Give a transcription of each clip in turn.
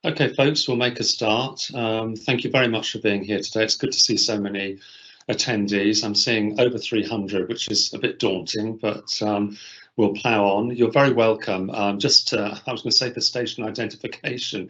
Okay, folks, we'll make a start. Thank you very much for being here today. It's good to see so many attendees. I'm seeing over 300, which is a bit daunting, but we'll plough on. You're very welcome. I was going to say for station identification,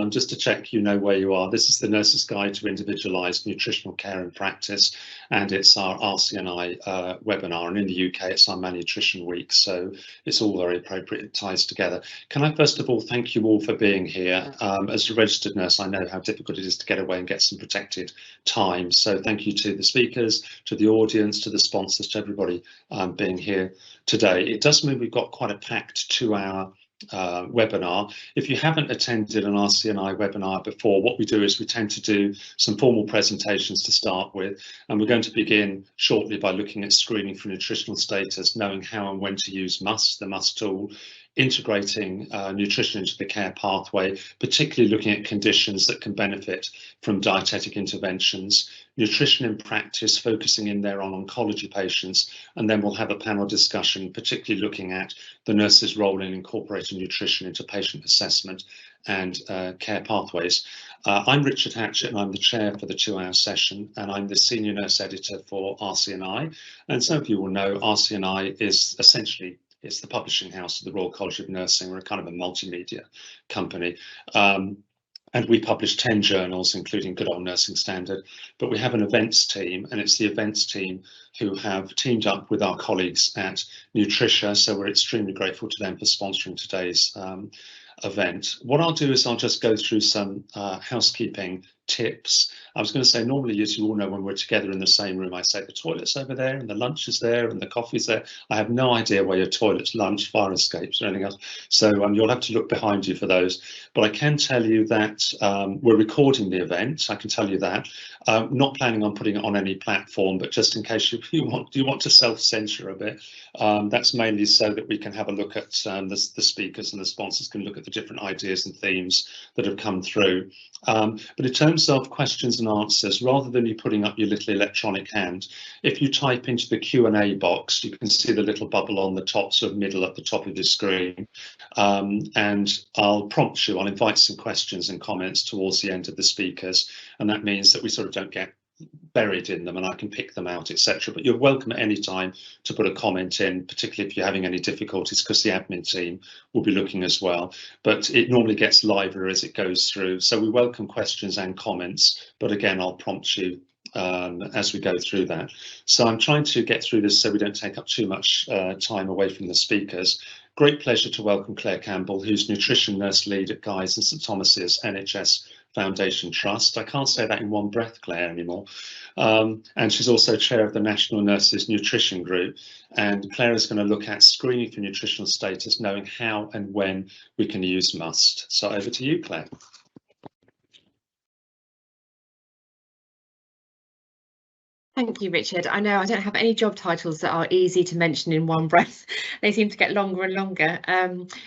just to check you know where you are. This is the Nurse's Guide to Individualised Nutritional Care and Practice, and it's our RCNI webinar. And in the UK, it's our Malnutrition Week, so it's all very appropriate. It ties together. Can I first of all thank you all for being here? As a registered nurse, I know how difficult it is to get away and get some protected time. So thank you to the speakers, to the audience, to the sponsors, to everybody being here today. It does mean we've got quite a packed 2-hour webinar. If you haven't attended an RCNI webinar before, what we do is we tend to do some formal presentations to start with, and we're going to begin shortly by looking at screening for nutritional status, knowing how and when to use MUST, the MUST tool, integrating nutrition into the care pathway, particularly looking at conditions that can benefit from dietetic interventions, nutrition in practice, focusing in there on oncology patients, and then we'll have a panel discussion, particularly looking at the nurse's role in incorporating nutrition into patient assessment and care pathways. I'm Richard Hatchett, and I'm the chair for the 2-hour session, and I'm the senior nurse editor for RCNI. And some of you will know RCNI is essentially, it's the publishing house of the Royal College of Nursing. We're a kind of a multimedia company. And we publish 10 journals, including Good Old Nursing Standard. But we have an events team, and it's the events team who have teamed up with our colleagues at Nutrition. So we're extremely grateful to them for sponsoring today's event. What I'll do is I'll just go through some housekeeping tips. I was going to say, normally, as you all know, when we're together in the same room, I say the toilet's over there and the lunch is there and the coffee's there. I have no idea where your toilets, lunch, fire escapes or anything else. So you'll have to look behind you for those. But I can tell you that we're recording the event. I can tell you that. Not planning on putting it on any platform, but just in case you want to self-censor a bit. That's mainly so that we can have a look at the speakers, and the sponsors can look at the different ideas and themes that have come through. But in terms of questions and answers, rather than you putting up your little electronic hand, if you type into the Q&A box, you can see the little bubble on the top, sort of middle at the top of your screen. And I'll prompt you, I'll invite some questions and comments towards the end of the speakers. And that means that we sort of don't get buried in them and I can pick them out, etc. But you're welcome at any time to put a comment in, particularly if you're having any difficulties, because the admin team will be looking as well. But it normally gets livelier as it goes through. So we welcome questions and comments. But again, I'll prompt you as we go through that. So I'm trying to get through this so we don't take up too much time away from the speakers. Great pleasure to welcome Claire Campbell, who's Nutrition Nurse Lead at Guy's and St Thomas's NHS Foundation Trust. I can't say that in one breath, Claire, anymore. And she's also chair of the National Nurses Nutrition Group. And Claire is going to look at screening for nutritional status, knowing how and when we can use MUST. So over to you, Claire. Thank you, Richard. I know I don't have any job titles that are easy to mention in one breath. They seem to get longer and longer.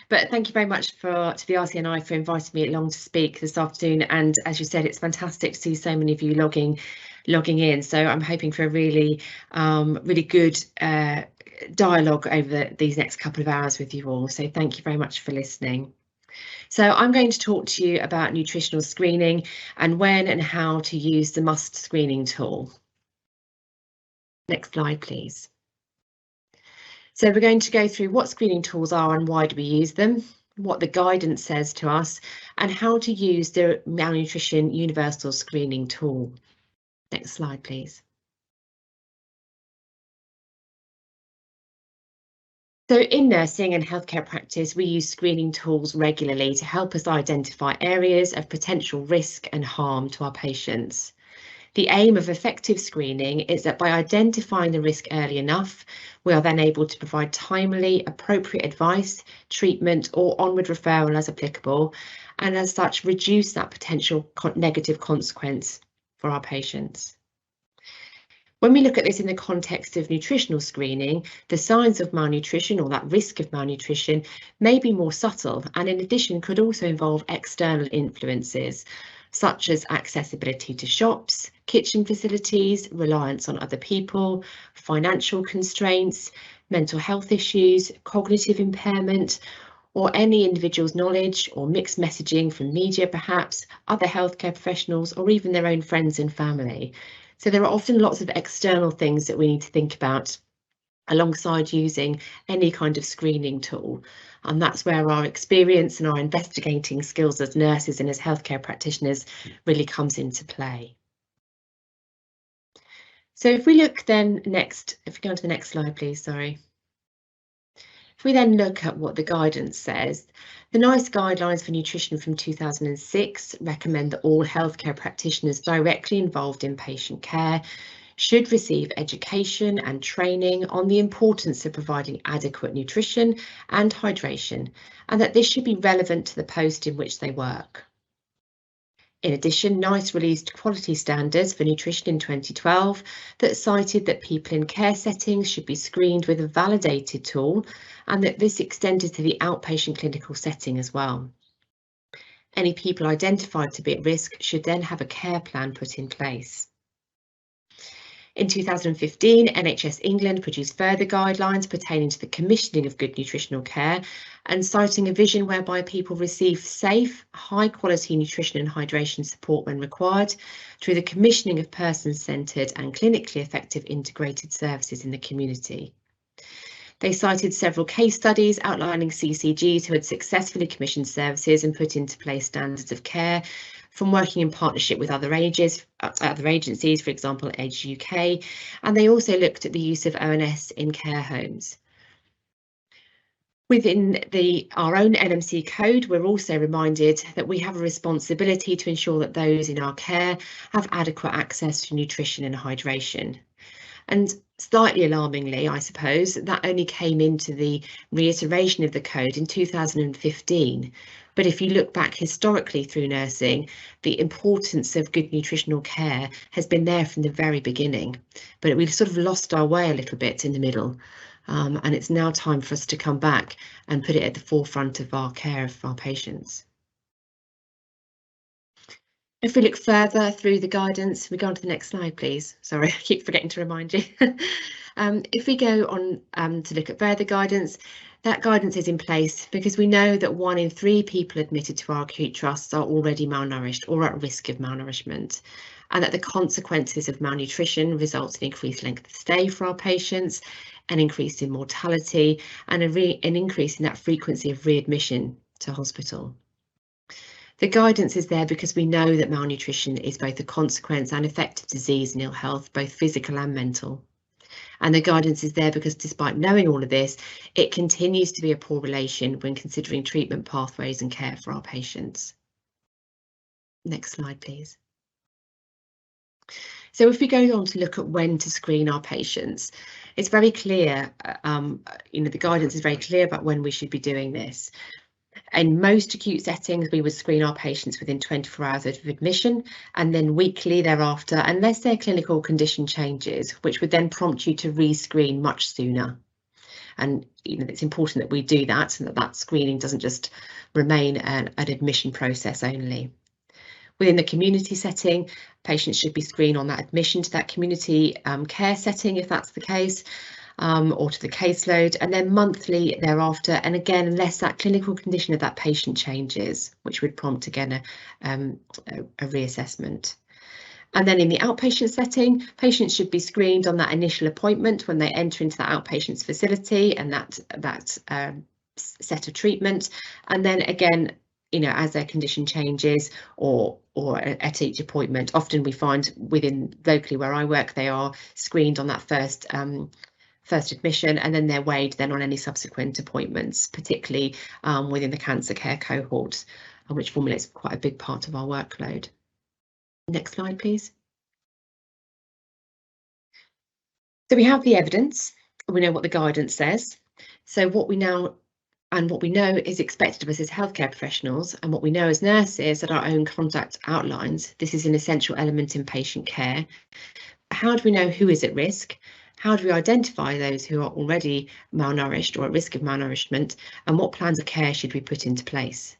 But thank you very much to the RCNI for inviting me along to speak this afternoon. And as you said, it's fantastic to see so many of you logging in. So I'm hoping for a really good dialogue over these next couple of hours with you all. So thank you very much for listening. So I'm going to talk to you about nutritional screening and when and how to use the MUST screening tool. Next slide, please. So we're going to go through what screening tools are and why do we use them, what the guidance says to us, and how to use the Malnutrition Universal Screening Tool. Next slide, please. So in nursing and healthcare practice, we use screening tools regularly to help us identify areas of potential risk and harm to our patients. The aim of effective screening is that by identifying the risk early enough, we are then able to provide timely, appropriate advice, treatment, or onward referral as applicable, and as such reduce that potential negative consequence for our patients. When we look at this in the context of nutritional screening, the signs of malnutrition or that risk of malnutrition may be more subtle and in addition could also involve external influences, such as accessibility to shops, kitchen facilities, reliance on other people, financial constraints, mental health issues, cognitive impairment, or any individual's knowledge or mixed messaging from media, perhaps, other healthcare professionals, or even their own friends and family. So there are often lots of external things that we need to think about alongside using any kind of screening tool. And that's where our experience and our investigating skills as nurses and as healthcare practitioners really comes into play. So if we look then next, if we go on to the next slide, please, sorry. If we then look at what the guidance says, the NICE guidelines for nutrition from 2006 recommend that all healthcare practitioners directly involved in patient care should receive education and training on the importance of providing adequate nutrition and hydration, and that this should be relevant to the post in which they work. In addition, NICE released quality standards for nutrition in 2012 that cited that people in care settings should be screened with a validated tool, and that this extended to the outpatient clinical setting as well. Any people identified to be at risk should then have a care plan put in place. In 2015, NHS England produced further guidelines pertaining to the commissioning of good nutritional care and citing a vision whereby people receive safe, high-quality nutrition and hydration support when required through the commissioning of person-centred and clinically effective integrated services in the community. They cited several case studies outlining CCGs who had successfully commissioned services and put into place standards of care from working in partnership with other agencies, for example, Edge UK, and they also looked at the use of ONS in care homes. Within our own NMC code, we're also reminded that we have a responsibility to ensure that those in our care have adequate access to nutrition and hydration. And slightly alarmingly, I suppose, that only came into the reiteration of the code in 2015. But if you look back historically through nursing, the importance of good nutritional care has been there from the very beginning. But we've sort of lost our way a little bit in the middle. And it's now time for us to come back and put it at the forefront of our care of our patients. If we look further through the guidance, we go on to the next slide, please. Sorry, I keep forgetting to remind you. If we go on to look at further guidance, that guidance is in place because we know that 1 in 3 people admitted to our acute trusts are already malnourished or at risk of malnourishment, and that the consequences of malnutrition result in increased length of stay for our patients, an increase in mortality, and an increase in that frequency of readmission to hospital. The guidance is there because we know that malnutrition is both a consequence and effect of disease and ill health, both physical and mental. And the guidance is there because despite knowing all of this, it continues to be a poor relation when considering treatment pathways and care for our patients. Next slide, please. So if we go on to look at when to screen our patients, it's very clear, the guidance is very clear about when we should be doing this. In most acute settings, we would screen our patients within 24 hours of admission and then weekly thereafter, unless their clinical condition changes, which would then prompt you to re-screen much sooner. And it's important that we do that and that screening doesn't just remain an admission process only. Within the community setting, patients should be screened on that admission to that community care setting, if that's the case, or to the caseload, and then monthly thereafter, and again, unless that clinical condition of that patient changes, which would prompt again a reassessment. And then in the outpatient setting, patients should be screened on that initial appointment when they enter into that outpatient's facility and that set of treatment, and then again, as their condition changes or at each appointment. Often we find within locally where I work, they are screened on that first admission, and then they're weighed then on any subsequent appointments, particularly within the cancer care cohort, which formulates quite a big part of our workload. Next slide, please. So we have the evidence, we know what the guidance says. So what we know is expected of us as healthcare professionals, and what we know as nurses that our own conduct outlines, this is an essential element in patient care. How do we know who is at risk? How do we identify those who are already malnourished or at risk of malnourishment, and what plans of care should we put into place?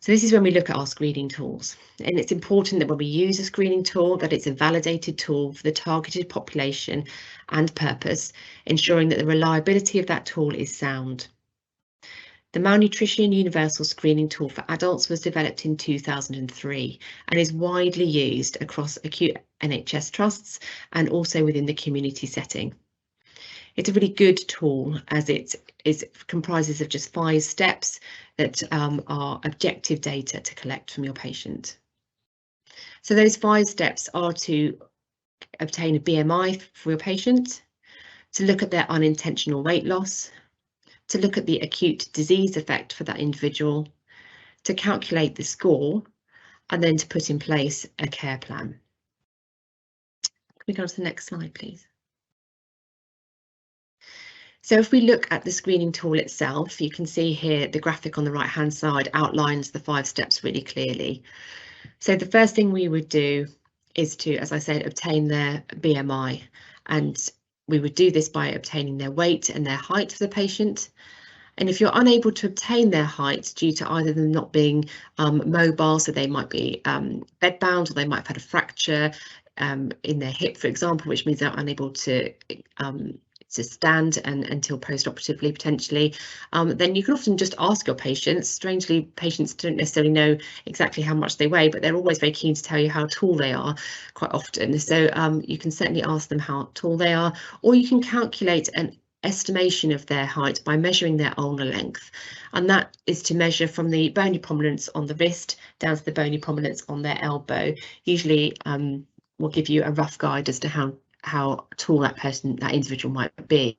So this is when we look at our screening tools, and it's important that when we use a screening tool that it's a validated tool for the targeted population and purpose, ensuring that the reliability of that tool is sound. The Malnutrition Universal Screening Tool for Adults was developed in 2003 and is widely used across acute NHS trusts and also within the community setting. It's a really good tool as it comprises of just 5 steps that are objective data to collect from your patient. So those 5 steps are to obtain a BMI for your patient, to look at their unintentional weight loss, to look at the acute disease effect for that individual, to calculate the score, and then to put in place a care plan. Can we go to the next slide, please? So if we look at the screening tool itself, you can see here the graphic on the right hand side outlines the 5 steps really clearly. So the first thing we would do is to, as I said, obtain their BMI, and we would do this by obtaining their weight and their height for the patient. And if you're unable to obtain their height due to either them not being mobile, so they might be bedbound, or they might have had a fracture in their hip, for example, which means they're unable to stand until post-operatively potentially, then you can often just ask your patients. Strangely, patients don't necessarily know exactly how much they weigh, but they're always very keen to tell you how tall they are quite often. So you can certainly ask them how tall they are, or you can calculate an estimation of their height by measuring their ulnar length, and that is to measure from the bony prominence on the wrist down to the bony prominence on their elbow. Usually will give you a rough guide as to how tall that individual might be.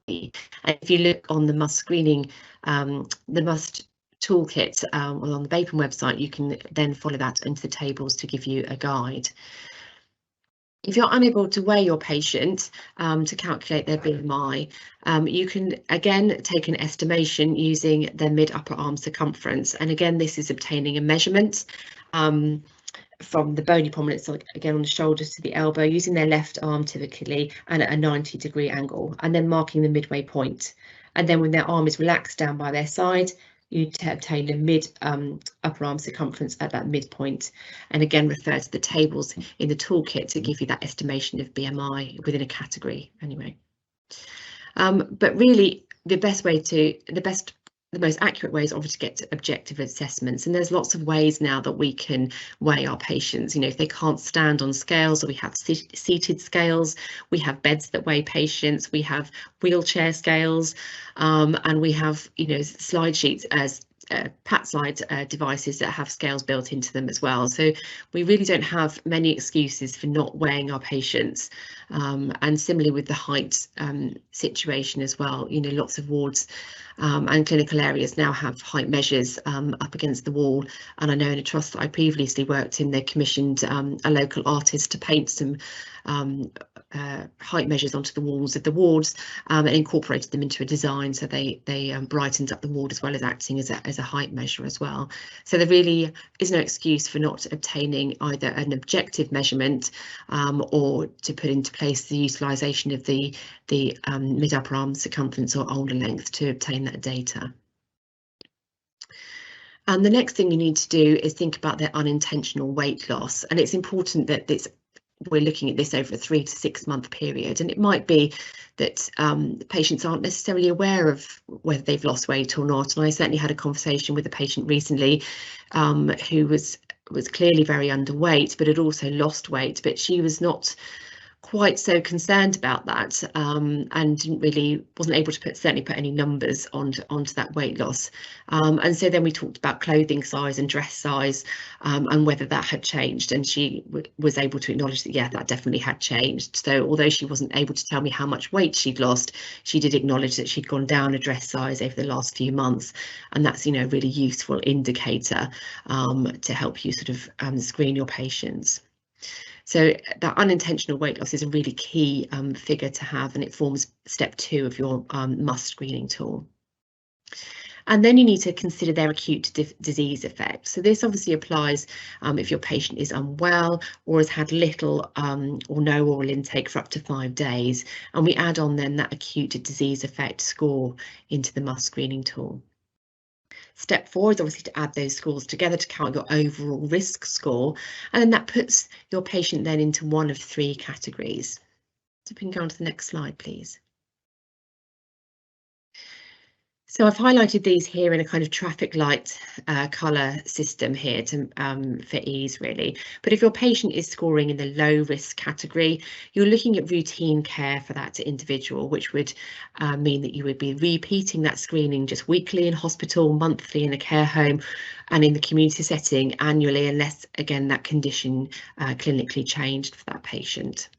And if you look on the MUST screening, the MUST toolkit on the BAPEN website, you can then follow that into the tables to give you a guide. If you're unable to weigh your patient to calculate their BMI, you can again take an estimation using their mid-upper arm circumference. And again, this is obtaining a measurement from the bony prominence, again on the shoulders to the elbow, using their left arm typically and at a 90-degree angle, and then marking the midway point. And then when their arm is relaxed down by their side, you obtain a mid-upper arm circumference at that midpoint, and again refer to the tables in the toolkit to give you that estimation of BMI within a category anyway. But really the most accurate way is obviously to get to objective assessments, and there's lots of ways now that we can weigh our patients. You know, if they can't stand on scales, or we have seated scales, we have beds that weigh patients, we have wheelchair scales, and we have, you know, slide sheets as pat slide devices that have scales built into them as well. So we really don't have many excuses for not weighing our patients. And similarly with the height situation as well, you know, lots of wards and clinical areas now have height measures up against the wall. And I know in a trust that I previously worked in, they commissioned a local artist to paint some height measures onto the walls of the wards and incorporated them into a design, so they brightened up the ward as well as acting as a height measure as well. So there really is no excuse for not obtaining either an objective measurement or to put into place the utilisation of the mid-upper arm circumference or ulnar length to obtain that data. And the next thing you need to do is think about their unintentional weight loss, and it's important that we're looking at this over a 3 to 6 month period, and it might be that patients aren't necessarily aware of whether they've lost weight or not. And I certainly had a conversation with a patient recently who was clearly very underweight but had also lost weight, but she was not quite so concerned about that and wasn't able to certainly put any numbers onto that weight loss. And so then we talked about clothing size and dress size and whether that had changed, and she was able to acknowledge that, yeah, that definitely had changed. So although she wasn't able to tell me how much weight she'd lost, she did acknowledge that she'd gone down a dress size over the last few months, and that's, you know, a really useful indicator to help you sort of screen your patients. So that unintentional weight loss is a really key figure to have, and it forms step 2 of your MUST screening tool. And then you need to consider their acute disease effect. So this obviously applies if your patient is unwell or has had little or no oral intake for up to 5 days, and we add on then that acute disease effect score into the MUST screening tool. Step 4 is obviously to add those scores together to count your overall risk score, and then that puts your patient then into one of 3 categories. So if we can go on to the next slide, please. So I've highlighted these here in a kind of traffic light colour system here to for ease really. But if your patient is scoring in the low risk category, you're looking at routine care for that individual, which would mean that you would be repeating that screening just weekly in hospital, monthly in a care home, and in the community setting annually, unless again that condition clinically changed for that patient.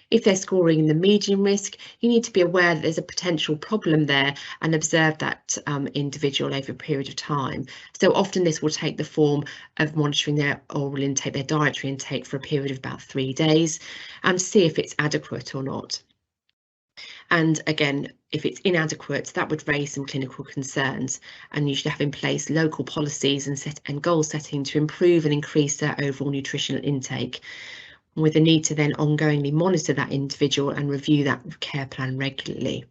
If they're scoring in the medium risk, you need to be aware that there's a potential problem there and observe that individual over a period of time. So often this will take the form of monitoring their oral intake, their dietary intake for a period of about 3 days, and see if it's adequate or not. And again, if it's inadequate, that would raise some clinical concerns, and you should have in place local policies and goal setting to improve and increase their overall nutritional intake, with the need to then ongoingly monitor that individual and review that care plan regularly.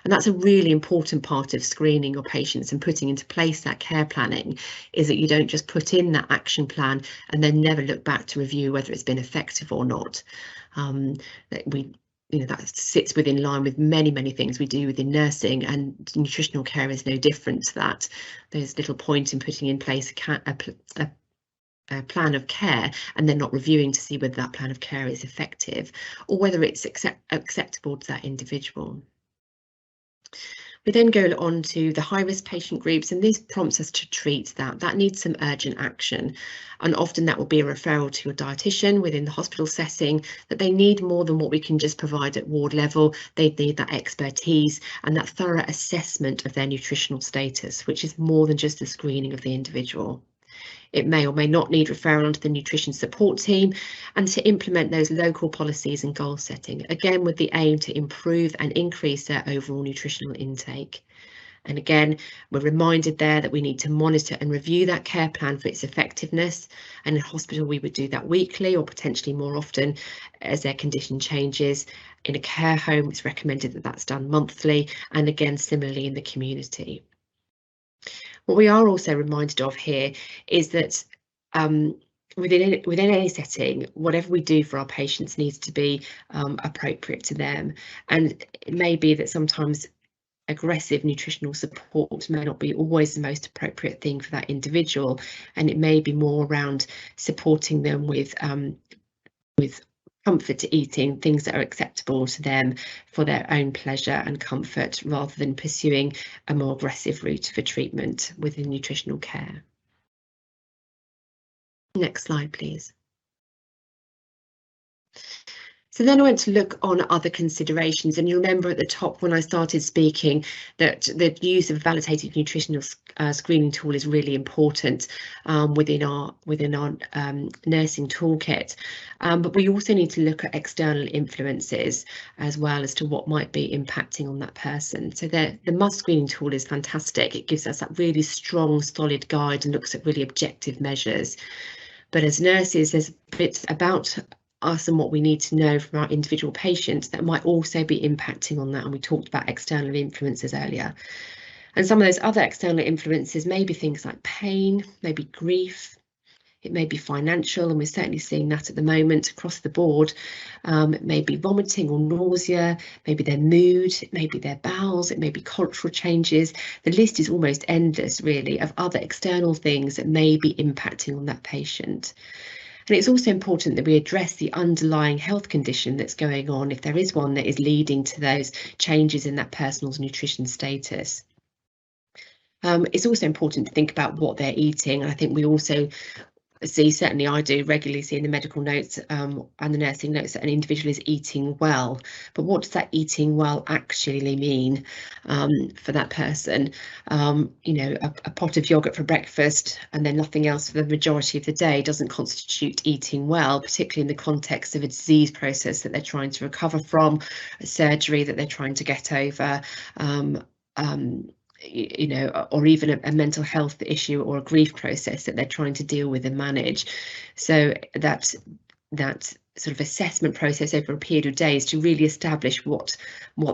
And that's a really important part of screening your patients and putting into place that care planning, is that you don't just put in that action plan and then never look back to review whether it's been effective or not. That sits within line with many things we do within nursing, and nutritional care is no different to that. There's little point in putting in place a plan of care and then not reviewing to see whether that plan of care is effective or whether it's acceptable to that individual. We then go on to the high-risk patient groups, and this prompts us to treat that needs some urgent action, and often that will be a referral to your dietitian within the hospital setting, that they need more than what we can just provide at ward level. They need that expertise and that thorough assessment of their nutritional status, which is more than just the screening of the individual. It may or may not need referral onto the nutrition support team, and to implement those local policies and goal setting, again with the aim to improve and increase their overall nutritional intake. And again, we're reminded there that we need to monitor and review that care plan for its effectiveness, and in hospital we would do that weekly or potentially more often as their condition changes. In a care home, it's recommended that that's done monthly, and again similarly in the community. What we are also reminded of here is that within any setting, whatever we do for our patients needs to be appropriate to them. And it may be that sometimes aggressive nutritional support may not be always the most appropriate thing for that individual, and it may be more around supporting them with comfort to eating, things that are acceptable to them for their own pleasure and comfort, rather than pursuing a more aggressive route for treatment within nutritional care. Next slide, please. So then I went to look on other considerations, and you remember at the top when I started speaking that the use of a validated nutritional screening tool is really important within our nursing toolkit. But we also need to look at external influences as well as to what might be impacting on that person. So the MUST screening tool is fantastic. It gives us that really strong, solid guide and looks at really objective measures. But as nurses, there's bits about us and what we need to know from our individual patients that might also be impacting on that, and we talked about external influences earlier. And some of those other external influences may be things like pain, maybe grief, it may be financial, and we're certainly seeing that at the moment across the board. It may be vomiting or nausea, maybe their mood, it may be their bowels, it may be cultural changes. The list is almost endless really of other external things that may be impacting on that patient. And it's also important that we address the underlying health condition that's going on, if there is one that is leading to those changes in that person's nutrition status. It's also important to think about what they're eating, and I think we also see, certainly I do regularly see in the medical notes and the nursing notes, that an individual is eating well. But what does that eating well actually mean for that person? You know, a pot of yogurt for breakfast and then nothing else for the majority of the day doesn't constitute eating well, particularly in the context of a disease process that they're trying to recover from, a surgery that they're trying to get over, you know, or even a mental health issue or a grief process that they're trying to deal with and manage. So that sort of assessment process over a period of days to really establish what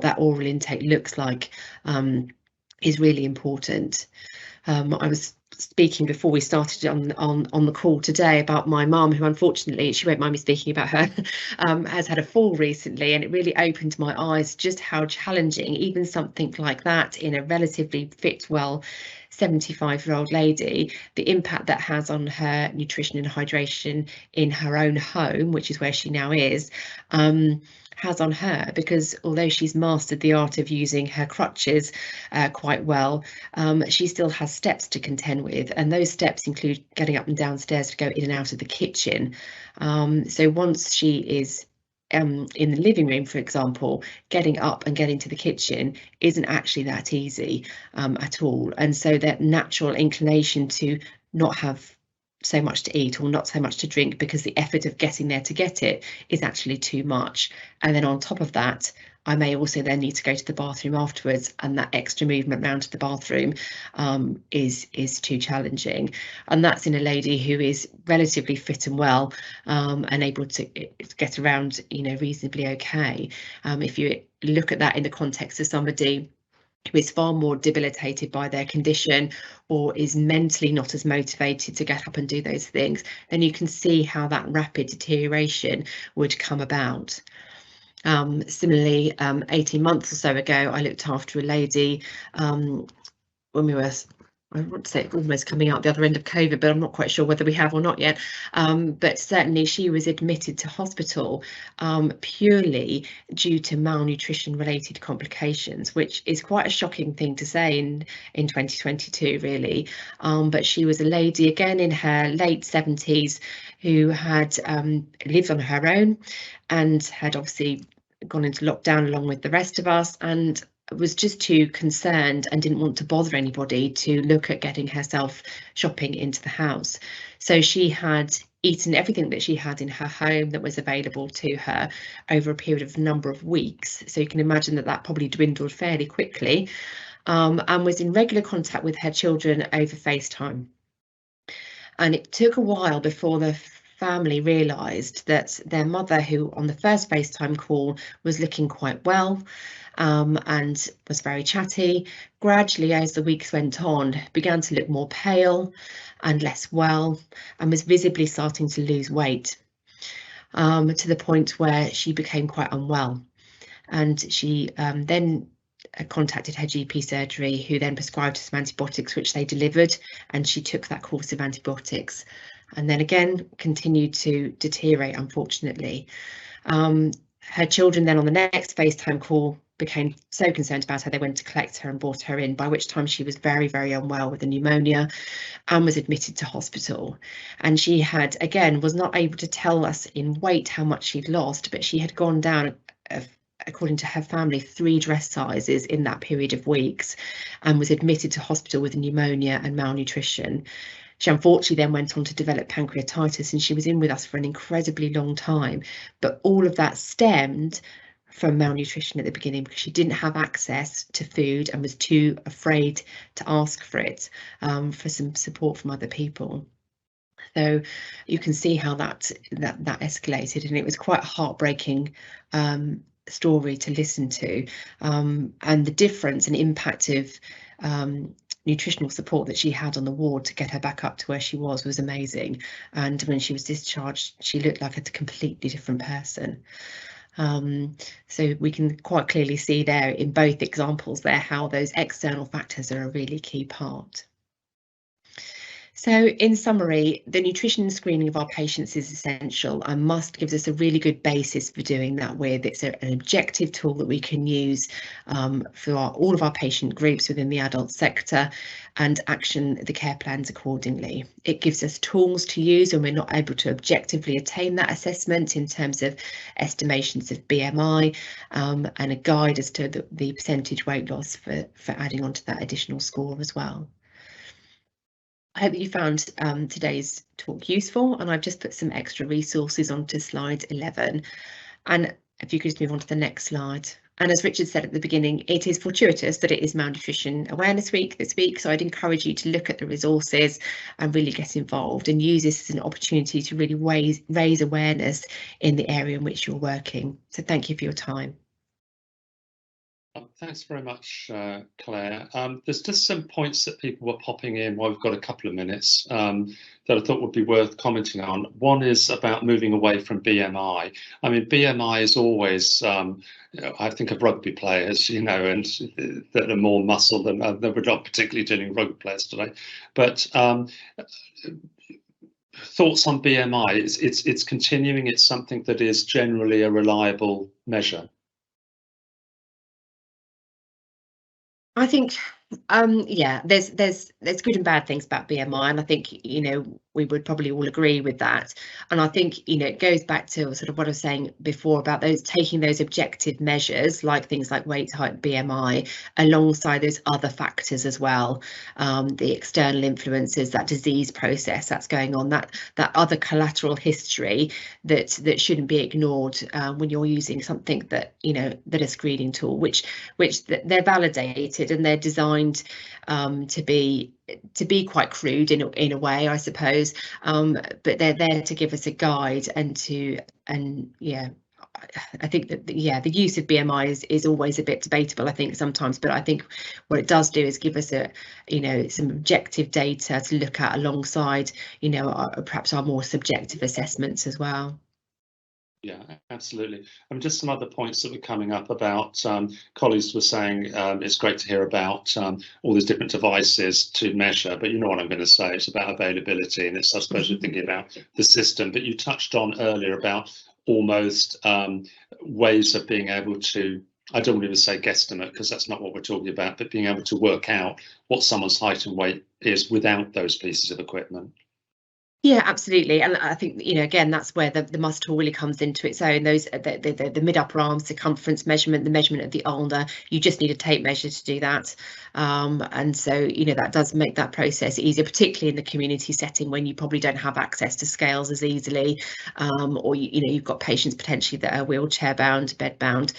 that oral intake looks like is really important. I was speaking before we started on the call today about my mum, who unfortunately, she won't mind me speaking about her, has had a fall recently, and it really opened my eyes just how challenging even something like that in a relatively fit, well 75-year-old lady, the impact that has on her nutrition and hydration in her own home, which is where she now is, has on her, because although she's mastered the art of using her crutches quite well, she still has steps to contend with, and those steps include getting up and downstairs to go in and out of the kitchen. So once she is in the living room, for example, getting up and getting to the kitchen isn't actually that easy at all, and so that natural inclination to not have so much to eat or not so much to drink because the effort of getting there to get it is actually too much. And then on top of that, I may also then need to go to the bathroom afterwards, and that extra movement round to the bathroom is too challenging. And that's in a lady who is relatively fit and well and able to get around, reasonably okay. If you look at that in the context of somebody who is far more debilitated by their condition or is mentally not as motivated to get up and do those things, then you can see how that rapid deterioration would come about. Similarly, 18 months or so ago, I looked after a lady when we were, I want to say, almost coming out the other end of COVID, but I'm not quite sure whether we have or not yet. But certainly she was admitted to hospital purely due to malnutrition related complications, which is quite a shocking thing to say in 2022, really. But she was a lady, again, in her late 70s, who had lived on her own and had obviously gone into lockdown along with the rest of us, and was just too concerned and didn't want to bother anybody to look at getting herself shopping into the house. So she had eaten everything that she had in her home that was available to her over a period of a number of weeks. So you can imagine that that probably dwindled fairly quickly, and was in regular contact with her children over FaceTime. And it took a while before the family realised that their mother, who on the first FaceTime call was looking quite well and was very chatty, gradually as the weeks went on began to look more pale and less well, and was visibly starting to lose weight to the point where she became quite unwell. And she then contacted her GP surgery, who then prescribed some antibiotics, which they delivered, and she took that course of antibiotics and then again continued to deteriorate, unfortunately. Her children then on the next FaceTime call became so concerned about her, they went to collect her and brought her in, by which time she was very, very unwell with a pneumonia and was admitted to hospital. And she had, again, was not able to tell us in weight how much she'd lost, but she had gone down, according to her family, 3 dress sizes in that period of weeks, and was admitted to hospital with pneumonia and malnutrition. She unfortunately then went on to develop pancreatitis, and she was in with us for an incredibly long time. But all of that stemmed from malnutrition at the beginning, because she didn't have access to food and was too afraid to ask for it, for some support from other people. So you can see how that escalated, and it was quite a heartbreaking story to listen to, and the difference and impact of nutritional support that she had on the ward to get her back up to where she was amazing. And when she was discharged, she looked like a completely different person. So we can quite clearly see there in both examples there how those external factors are a really key part. So in summary, the nutrition screening of our patients is essential and must give us a really good basis for doing that with. It's an objective tool that we can use for all of our patient groups within the adult sector and action the care plans accordingly. It gives us tools to use when we're not able to objectively attain that assessment in terms of estimations of BMI, and a guide as to the percentage weight loss for adding on to that additional score as well. I hope that you found today's talk useful, and I've just put some extra resources onto slide 11. And if you could just move on to the next slide. And as Richard said at the beginning, it is fortuitous that it is Malnutrition Awareness Week this week, so I'd encourage you to look at the resources and really get involved and use this as an opportunity to really raise awareness in the area in which you're working. So thank you for your time. Thanks very much, Claire. There's just some points that people were popping in while we've got a couple of minutes that I thought would be worth commenting on. One is about moving away from BMI. I mean, BMI is always, I think of rugby players, and that are more muscle than we're not particularly dealing with rugby players today. But thoughts on BMI? It's continuing. It's something that is generally a reliable measure. I think, yeah, there's good and bad things about BMI, and I think we would probably all agree with that. And I think it goes back to sort of what I was saying before about taking those objective measures, like things like weight, height, BMI, alongside those other factors as well, the external influences, that disease process that's going on, that other collateral history that shouldn't be ignored when you're using something that that a screening tool, which they're validated and they're designed to be quite crude in a way, I suppose, but they're there to give us a guide yeah, I think that the use of BMI is always a bit debatable, I think, sometimes, but I think what it does do is give us some objective data to look at alongside perhaps our more subjective assessments as well. Yeah, absolutely. Just some other points that were coming up about colleagues were saying it's great to hear about all these different devices to measure, but you know what I'm going to say, it's about availability, and it's, I suppose, you're thinking about the system. But you touched on earlier about almost ways of being able to, I don't want to say guesstimate because that's not what we're talking about, but being able to work out what someone's height and weight is without those pieces of equipment. Yeah, absolutely, and I think again that's where the MUST tool really comes into its own. Those the mid upper arm circumference measurement, the measurement of the ulnar. You just need a tape measure to do that, and so that does make that process easier, particularly in the community setting when you probably don't have access to scales as easily, or you've got patients potentially that are wheelchair bound, bed bound.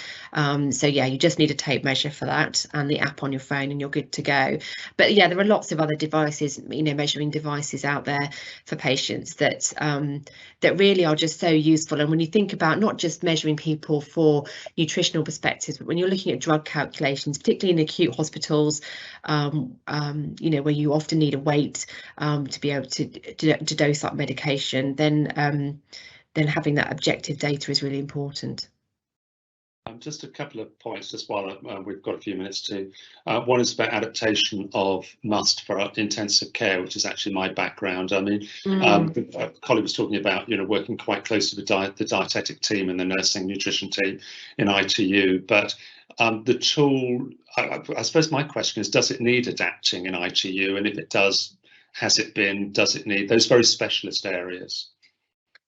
So yeah, you just need a tape measure for that and the app on your phone, and you're good to go. But yeah, there are lots of other devices, measuring devices out there for patients that really are just so useful. And when you think about not just measuring people for nutritional perspectives, but when you're looking at drug calculations, particularly in acute hospitals, where you often need a weight to be able to dose up medication, then having that objective data is really important. Just a couple of points, just while we've got a few minutes to. One is about adaptation of MUST for intensive care, which is actually my background. I mean, the colleague was talking about working quite closely with the dietetic team and the nursing nutrition team in ITU, but the tool, I suppose my question is, does it need adapting in ITU? And if it does it need those very specialist areas?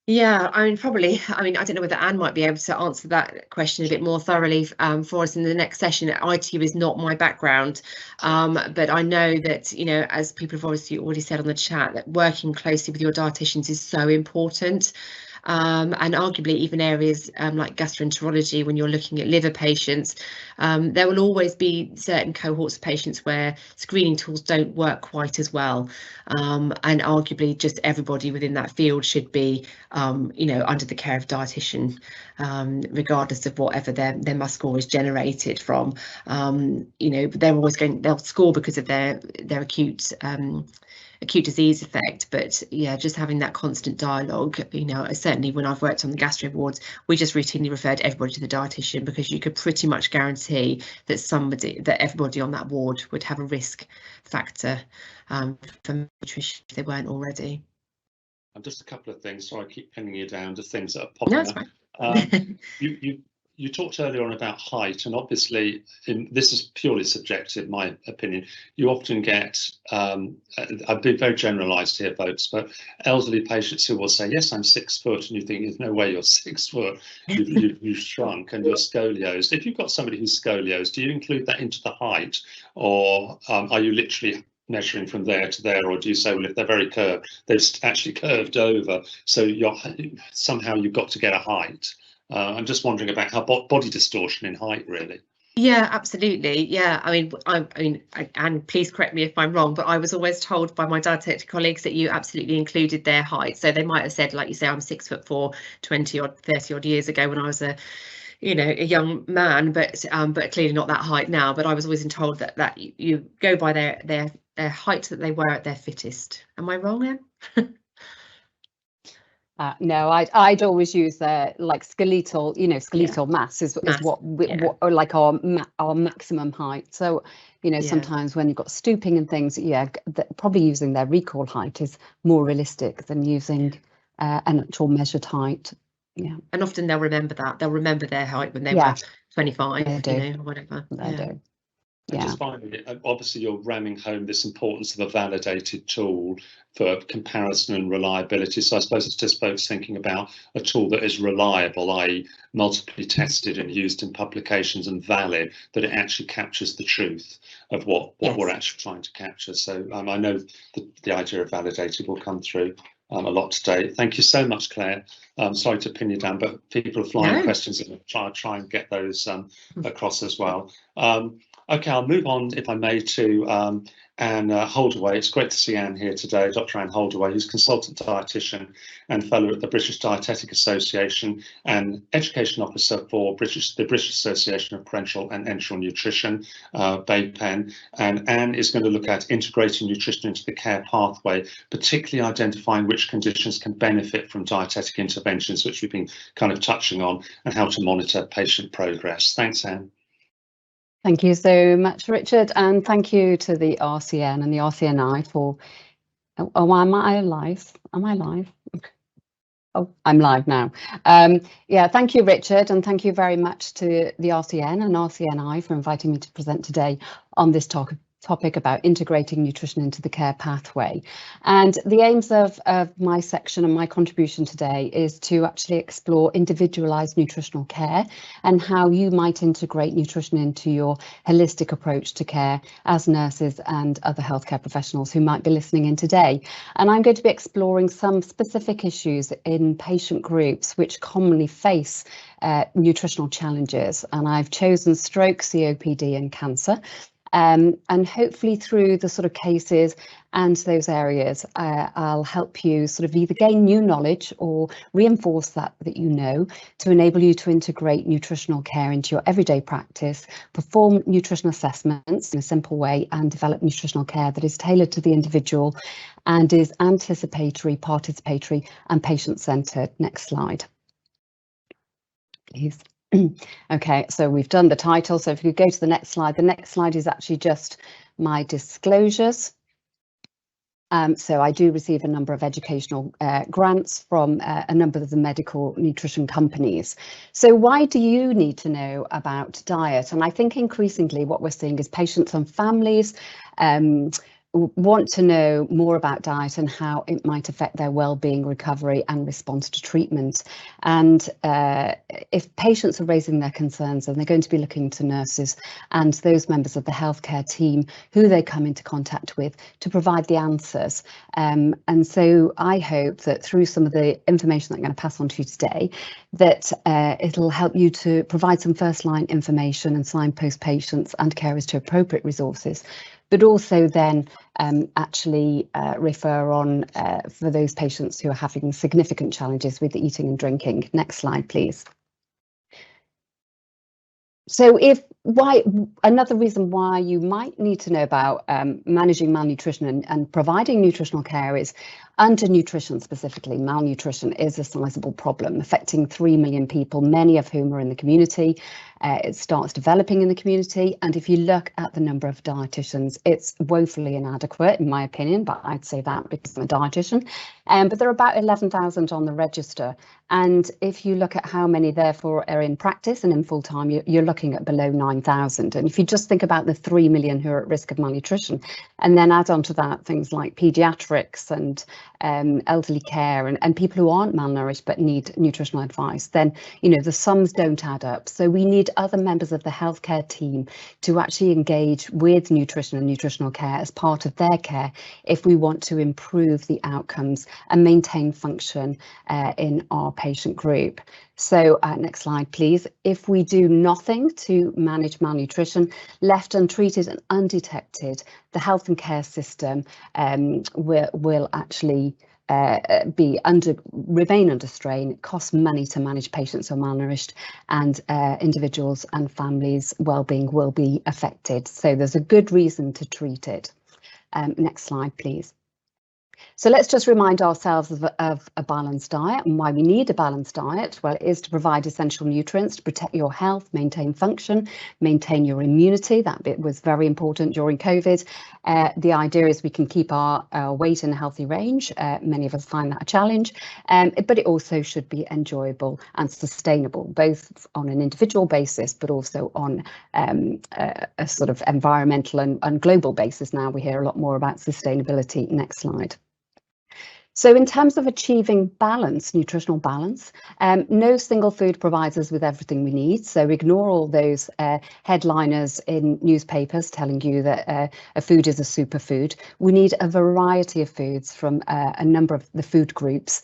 Yeah, I mean, probably. I mean, I don't know whether Anne might be able to answer that question a bit more thoroughly for us in the next session. ITU is not my background, but I know that, as people have obviously already said on the chat, that working closely with your dietitians is so important. And arguably even areas like gastroenterology, when you're looking at liver patients, there will always be certain cohorts of patients where screening tools don't work quite as well. And arguably just everybody within that field should be, under the care of a dietitian, regardless of whatever their MUST score is generated from. They're always they'll score because of their acute disease effect, but yeah, just having that constant dialogue. Certainly when I've worked on the gastro wards, we just routinely referred everybody to the dietitian, because you could pretty much guarantee that everybody on that ward would have a risk factor for nutrition if they weren't already. Just a couple of things, so I keep pinning you down to things that are popping up. You talked earlier on about height, and obviously this is purely subjective, my opinion. You often get, I've been very generalised here, folks, but elderly patients who will say, yes, I'm 6 foot, and you think, there's no way you're 6 foot, you've shrunk and you're scoliosed. If you've got somebody who's scoliosed, do you include that into the height, or are you literally measuring from there to there, or do you say, well, if they're very curved, they've actually curved over, so somehow you've got to get a height? I'm just wondering about how body distortion in height, really. Yeah, absolutely. Yeah, I mean, and please correct me if I'm wrong, but I was always told by my dietetic colleagues that you absolutely included their height. So they might have said, like you say, I'm 6'4", 20 or 30 odd years ago when I was a you know, a young man, but clearly not that height now. But I was always told that you go by their height that they were at their fittest. Am I wrong, Anne? No, I'd always use like skeletal, you know, skeletal mass is what or like our maximum height. So, you know, sometimes when you've got stooping and things, probably using their recall height is more realistic than using an actual measured height. Yeah, and often they'll remember that. They'll remember their height when they were 25, you know, or whatever. They do. And just finally, obviously you're ramming home this importance of a validated tool for comparison and reliability. So I suppose it's just folks thinking about a tool that is reliable, i.e. multiply tested and used in publications and valid, that it actually captures the truth of what we're actually trying to capture. So I know the idea of validated will come through a lot today. Thank you so much, Claire. Sorry to pin you down, but people are flying questions and I'll try and get those across as well. Okay, I'll move on, if I may, to Anne Holdaway. It's great to see Anne here today, Dr. Anne Holdaway, who's consultant dietitian and fellow at the British Dietetic Association and education officer for the British Association of Parenteral and Enteral Nutrition, BAPEN. And Anne is going to look at integrating nutrition into the care pathway, particularly identifying which conditions can benefit from dietetic interventions, which we've been kind of touching on, and how to monitor patient progress. Thanks, Anne. Thank you so much, Richard, and thank you to the RCN and the RCNI for. Oh, am I live? Am I live? Okay. Oh, I'm live now. Yeah, thank you, Richard, and thank you very much to the RCN and RCNI for inviting me to present today on this topic about integrating nutrition into the care pathway. And the aims of my section and my contribution today is to actually explore individualised nutritional care and how you might integrate nutrition into your holistic approach to care as nurses and other healthcare professionals who might be listening in today. And I'm going to be exploring some specific issues in patient groups which commonly face nutritional challenges. And I've chosen stroke, COPD and cancer. And hopefully through the sort of cases and those areas, I'll help you sort of either gain new knowledge or reinforce that you know, to enable you to integrate nutritional care into your everyday practice, perform nutrition assessments in a simple way, and develop nutritional care that is tailored to the individual and is anticipatory, participatory and patient-centred. Next slide, please. Okay, so we've done the title, so if you go to the next slide is actually just my disclosures. So I do receive a number of educational grants from a number of the medical nutrition companies. So why do you need to know about diet? And I think increasingly what we're seeing is patients and families want to know more about diet and how it might affect their well-being, recovery and response to treatment. And if patients are raising their concerns, then they're going to be looking to nurses and those members of the healthcare team who they come into contact with to provide the answers. And so I hope that through some of the information that I'm going to pass on to you today, that it'll help you to provide some first-line information and signpost patients and carers to appropriate resources, but also then actually refer on for those patients who are having significant challenges with eating and drinking. Next slide, please. So another reason why you might need to know about managing malnutrition and providing nutritional care is undernutrition, specifically malnutrition, is a sizable problem affecting 3 million people, many of whom are in the community. It starts developing in the community, and if you look at the number of dietitians, it's woefully inadequate in my opinion, but I'd say that because I'm a dietitian. But there are about 11,000 on the register, and if you look at how many therefore are in practice and in full time, you're looking at below 9,000. And if you just think about the 3 million who are at risk of malnutrition, and then add on to that things like paediatrics and elderly care and people who aren't malnourished but need nutritional advice, then the sums don't add up. So we need other members of the healthcare team to actually engage with nutrition and nutritional care as part of their care if we want to improve the outcomes and maintain function in our patient group. So next slide, please. If we do nothing to manage malnutrition, left untreated and undetected, the health and care system will actually remain under strain. It costs money to manage patients who are malnourished, and individuals and families' well-being will be affected. So there's a good reason to treat it. Next slide, please. So let's just remind ourselves of a balanced diet and why we need a balanced diet. Well, it is to provide essential nutrients to protect your health, maintain function, maintain your immunity. That bit was very important during COVID. The idea is we can keep our weight in a healthy range. Many of us find that a challenge, but it also should be enjoyable and sustainable, both on an individual basis, but also on a sort of environmental and global basis. Now we hear a lot more about sustainability. Next slide. So in terms of achieving balance, nutritional balance, no single food provides us with everything we need. So ignore all those headliners in newspapers telling you that a food is a superfood. We need a variety of foods from a number of the food groups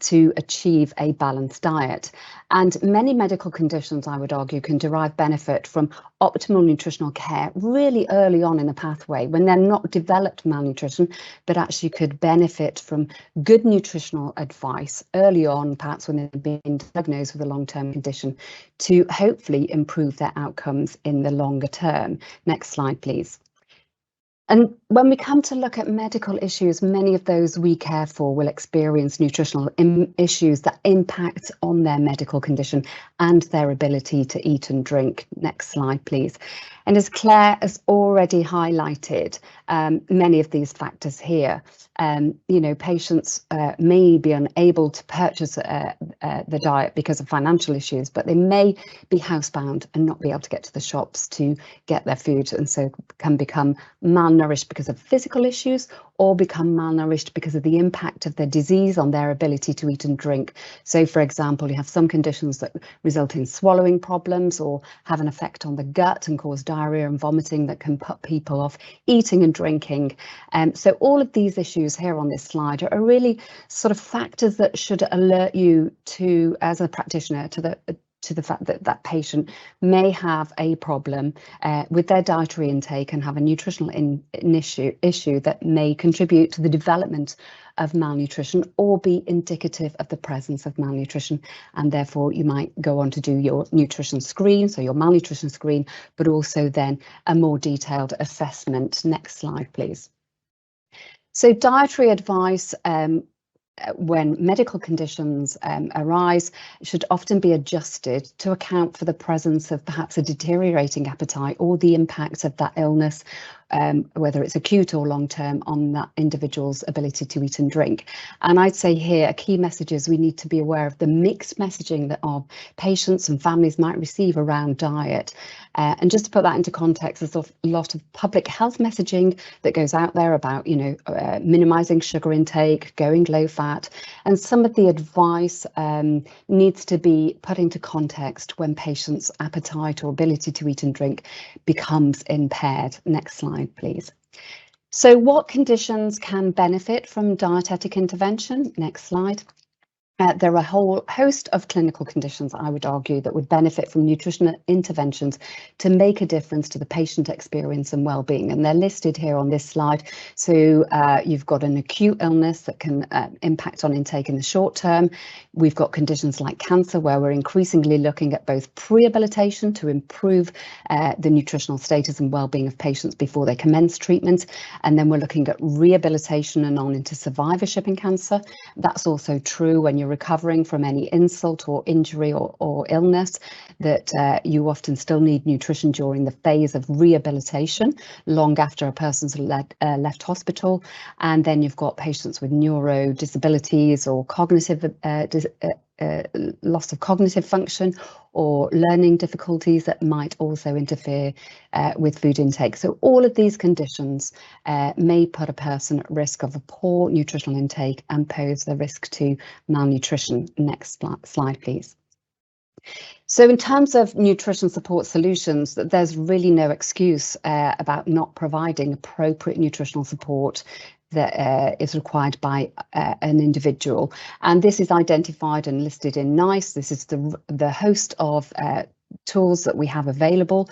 to achieve a balanced diet. And many medical conditions, I would argue, can derive benefit from optimal nutritional care really early on in the pathway, when they're not developed malnutrition, but actually could benefit from good nutritional advice early on, perhaps when they've been diagnosed with a long-term condition, to hopefully improve their outcomes in the longer term. Next slide, please. And when we come to look at medical issues, many of those we care for will experience nutritional issues that impact on their medical condition and their ability to eat and drink. Next slide, please. And as Claire has already highlighted, many of these factors here, patients may be unable to purchase the diet because of financial issues, but they may be housebound and not be able to get to the shops to get their food, and so can become malnourished because of physical issues, or become malnourished because of the impact of their disease on their ability to eat and drink. So, for example, you have some conditions that result in swallowing problems or have an effect on the gut and cause diarrhea and vomiting that can put people off eating and drinking. So all of these issues here on this slide are really sort of factors that should alert you to, as a practitioner, to the fact that that patient may have a problem with their dietary intake and have a nutritional issue that may contribute to the development of malnutrition or be indicative of the presence of malnutrition. And therefore you might go on to do your nutrition screen, so your malnutrition screen, but also then a more detailed assessment. Next slide, please. So dietary advice when medical conditions arise should often be adjusted to account for the presence of perhaps a deteriorating appetite or the impact of that illness, whether it's acute or long term, on that individual's ability to eat and drink. And I'd say here a key message is we need to be aware of the mixed messaging that our patients and families might receive around diet. And just to put that into context, there's a lot of public health messaging that goes out there about, minimizing sugar intake, going low fat, and some of the advice needs to be put into context when patients' appetite or ability to eat and drink becomes impaired. Next slide, please. So what conditions can benefit from dietetic intervention? Next slide. There are a whole host of clinical conditions, I would argue, that would benefit from nutritional interventions to make a difference to the patient experience and well-being, and they're listed here on this slide. So you've got an acute illness that can impact on intake in the short term. We've got conditions like cancer, where we're increasingly looking at both prehabilitation to improve the nutritional status and well-being of patients before they commence treatment, and then we're looking at rehabilitation and on into survivorship in cancer. That's also true when you're recovering from any insult or injury or illness, that you often still need nutrition during the phase of rehabilitation, long after a person's left hospital. And then you've got patients with neuro disabilities or cognitive loss of cognitive function or learning difficulties that might also interfere with food intake. So all of these conditions may put a person at risk of a poor nutritional intake and pose the risk to malnutrition. Next slide, please. So in terms of nutrition support solutions, there's really no excuse about not providing appropriate nutritional support that is required by an individual, and this is identified and listed in NICE. This is the host of tools that we have available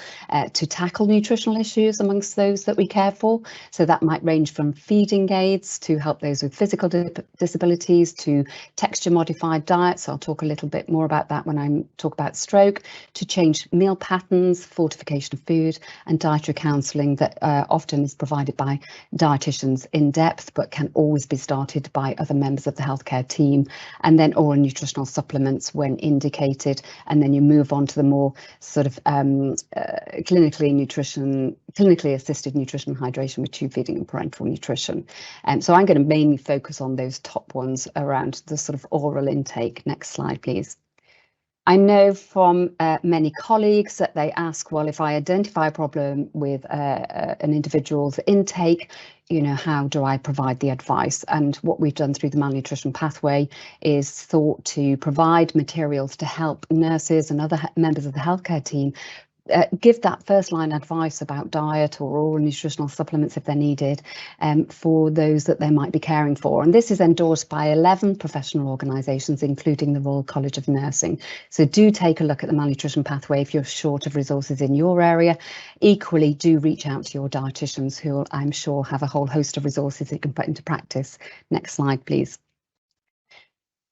to tackle nutritional issues amongst those that we care for. So that might range from feeding aids to help those with physical disabilities, to texture modified diets. I'll talk a little bit more about that when I talk about stroke, to change meal patterns, fortification of food, and dietary counselling that often is provided by dietitians in depth, but can always be started by other members of the healthcare team. And then oral nutritional supplements when indicated, and then you move on to the more sort of clinically assisted nutrition and hydration with tube feeding and parenteral nutrition. So I'm going to mainly focus on those top ones around the sort of oral intake. Next slide, please. I know from many colleagues that they ask, well, if I identify a problem with an individual's intake, you know, how do I provide the advice? And what we've done through the malnutrition pathway is thought to provide materials to help nurses and other members of the healthcare team give that first line advice about diet or oral nutritional supplements if they're needed for those that they might be caring for. And this is endorsed by 11 professional organisations, including the Royal College of Nursing. So do take a look at the malnutrition pathway if you're short of resources in your area. Equally, do reach out to your dietitians, who I'm sure have a whole host of resources that you can put into practice. Next slide, please.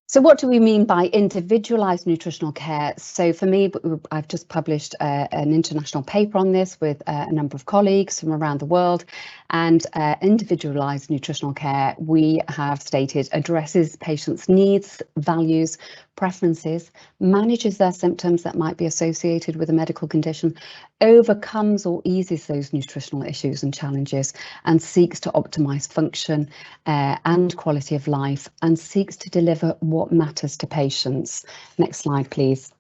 So what do we mean by individualised nutritional care? So for me, I've just published an international paper on this with a number of colleagues from around the world. And individualised nutritional care, we have stated, addresses patients' needs, values, preferences, manages their symptoms that might be associated with a medical condition, overcomes or eases those nutritional issues and challenges, and seeks to optimise function and quality of life, and seeks to deliver what matters to patients. Next slide, please.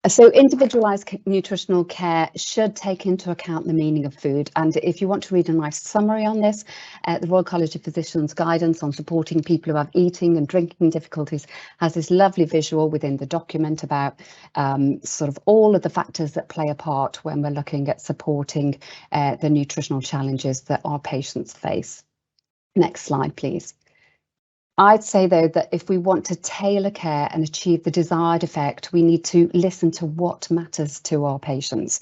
So individualised nutritional care should take into account the meaning of food. And if you want to read a nice summary on this, the Royal College of Physicians guidance on supporting people who have eating and drinking difficulties has this lovely visual within the document about sort of all of the factors that play a part when we're looking at supporting the nutritional challenges that our patients face. Next slide, please. I'd say, though, that if we want to tailor care and achieve the desired effect, we need to listen to what matters to our patients.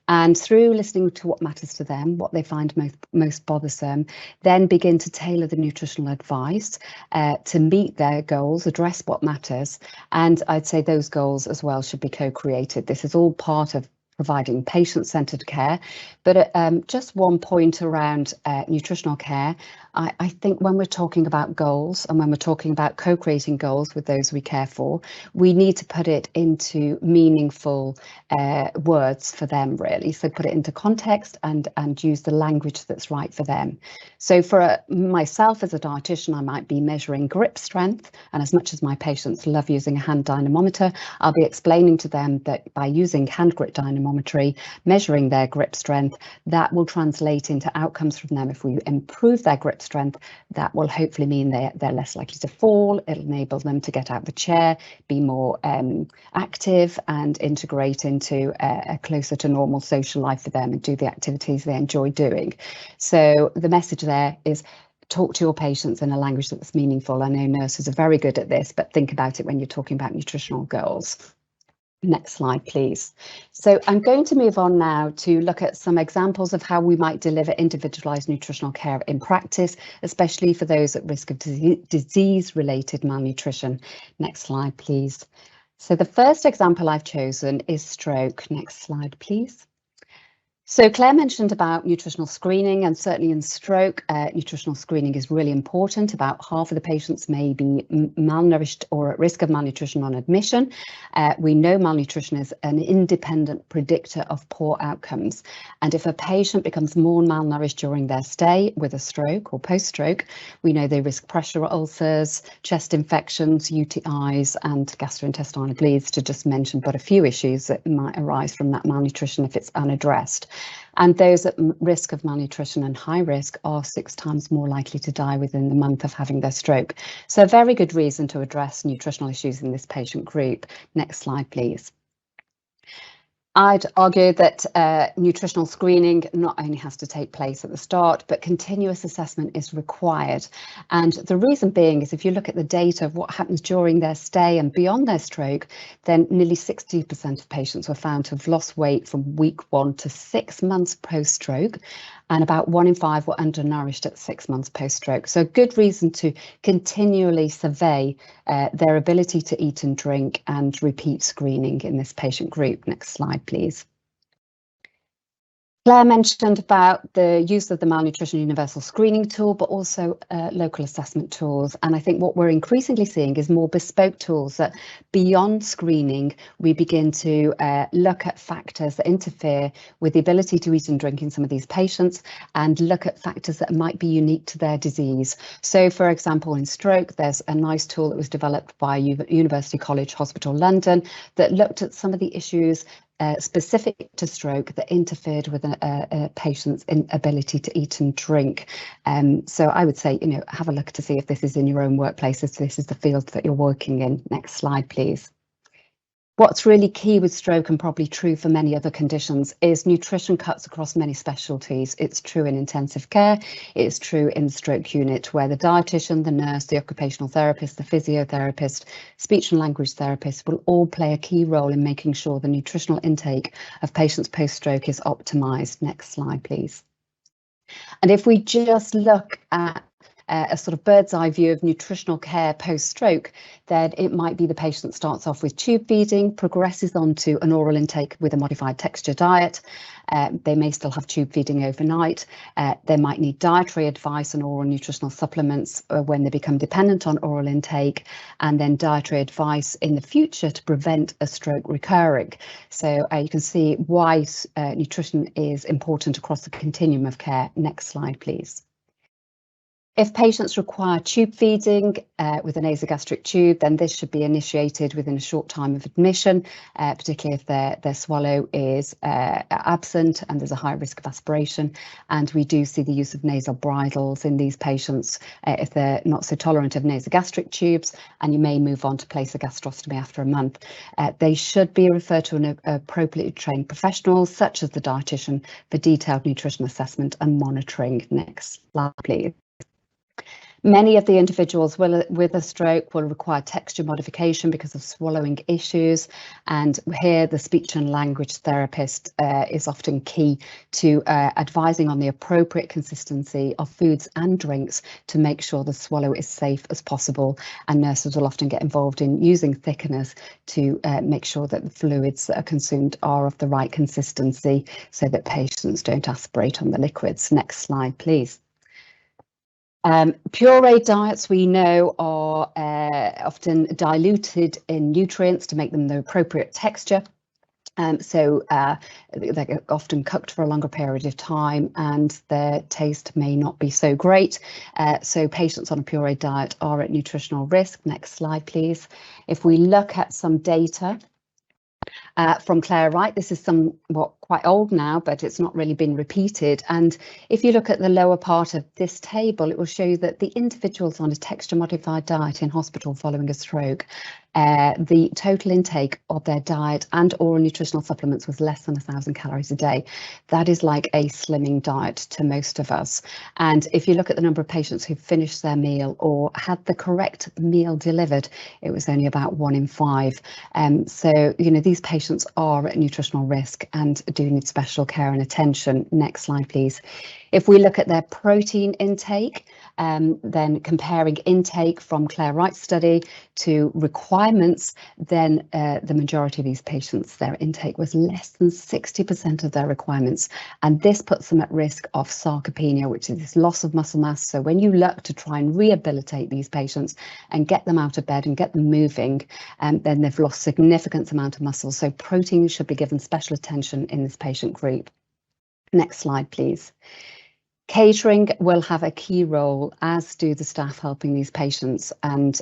And through listening to what matters to them, what they find most bothersome, then begin to tailor the nutritional advice to meet their goals, address what matters. And I'd say those goals as well should be co-created. This is all part of providing patient-centred care. But just one point around nutritional care, I think when we're talking about goals and when we're talking about co-creating goals with those we care for, we need to put it into meaningful words for them, really. So put it into context and use the language that's right for them. So for myself as a dietitian, I might be measuring grip strength. And as much as my patients love using a hand dynamometer, I'll be explaining to them that by using hand grip dynamometry, measuring their grip strength, that will translate into outcomes from them. If we improve their grip strength, that will hopefully mean they're less likely to fall. It'll enable them to get out of the chair, be more active, and integrate into a closer to normal social life for them and do the activities they enjoy doing. So the message there is talk to your patients in a language that's meaningful. I know nurses are very good at this, but think about it when you're talking about nutritional goals. Next slide, please. So I'm going to move on now to look at some examples of how we might deliver individualised nutritional care in practice, especially for those at risk of disease-related malnutrition. Next slide, please. So the first example I've chosen is stroke. Next slide, please. So Claire mentioned about nutritional screening, and certainly in stroke, nutritional screening is really important. About half of the patients may be malnourished or at risk of malnutrition on admission. We know malnutrition is an independent predictor of poor outcomes. And if a patient becomes more malnourished during their stay with a stroke or post-stroke, we know they risk pressure ulcers, chest infections, UTIs, and gastrointestinal bleeds, to just mention but a few issues that might arise from that malnutrition if it's unaddressed. And those at risk of malnutrition and high risk are 6 times more likely to die within the month of having their stroke. So a very good reason to address nutritional issues in this patient group. Next slide, please. I'd argue that nutritional screening not only has to take place at the start, but continuous assessment is required. And the reason being is if you look at the data of what happens during their stay and beyond their stroke, then nearly 60% of patients were found to have lost weight from week 1 to 6 months post-stroke, and about 1 in 5 were undernourished at 6 months post-stroke. So good reason to continually survey their ability to eat and drink and repeat screening in this patient group. Next slide, please. Claire mentioned about the use of the Malnutrition Universal Screening Tool, but also local assessment tools. And I think what we're increasingly seeing is more bespoke tools that beyond screening, we begin to look at factors that interfere with the ability to eat and drink in some of these patients and look at factors that might be unique to their disease. So, for example, in stroke, there's a nice tool that was developed by University College Hospital London that looked at some of the issues specific to stroke that interfered with a patient's inability to eat and drink. So I would say, have a look to see if this is in your own workplace, if this is the field that you're working in. Next slide, please. What's really key with stroke, and probably true for many other conditions, is nutrition cuts across many specialties. It's true in intensive care, it's true in the stroke unit, where the dietitian, the nurse, the occupational therapist, the physiotherapist, speech and language therapist will all play a key role in making sure the nutritional intake of patients post-stroke is optimised. Next slide, please. And if we just look at a sort of bird's eye view of nutritional care post-stroke, then it might be the patient starts off with tube feeding, progresses on to an oral intake with a modified texture diet. They may still have tube feeding overnight. They might need dietary advice on oral nutritional supplements when they become dependent on oral intake, and then dietary advice in the future to prevent a stroke recurring. So you can see why nutrition is important across the continuum of care. Next slide, please. If patients require tube feeding with a nasogastric tube, then this should be initiated within a short time of admission, particularly if their swallow is absent and there's a high risk of aspiration. And we do see the use of nasal bridles in these patients if they're not so tolerant of nasogastric tubes, and you may move on to place a gastrostomy after a month. They should be referred to an appropriately trained professional, such as the dietitian, for detailed nutrition assessment and monitoring. Next slide, please. Many of the individuals with a stroke will require texture modification because of swallowing issues, and here the speech and language therapist is often key to advising on the appropriate consistency of foods and drinks to make sure the swallow is safe as possible, and nurses will often get involved in using thickeners to make sure that the fluids that are consumed are of the right consistency so that patients don't aspirate on the liquids. Next slide, please. Puree diets, we know, are often diluted in nutrients to make them the appropriate texture. So they're often cooked for a longer period of time and their taste may not be so great. So patients on a puree diet are at nutritional risk. Next slide, please. If we look at some data from Claire Wright, this is somewhat quite old now, but it's not really been repeated. And if you look at the lower part of this table, it will show you that the individuals on a texture modified diet in hospital following a stroke, the total intake of their diet and oral nutritional supplements was less than 1,000 calories a day. That is like a slimming diet to most of us. And if you look at the number of patients who finished their meal or had the correct meal delivered, it was only about 1 in 5. So, these patients are at nutritional risk and do need special care and attention. Next slide, please. If we look at their protein intake, then comparing intake from Claire Wright's study to requirements, then the majority of these patients, their intake was less than 60% of their requirements. And this puts them at risk of sarcopenia, which is this loss of muscle mass. So when you look to try and rehabilitate these patients and get them out of bed and get them moving, then they've lost significant amount of muscle. So protein should be given special attention in this patient group. Next slide, please. Catering will have a key role, as do the staff helping these patients, and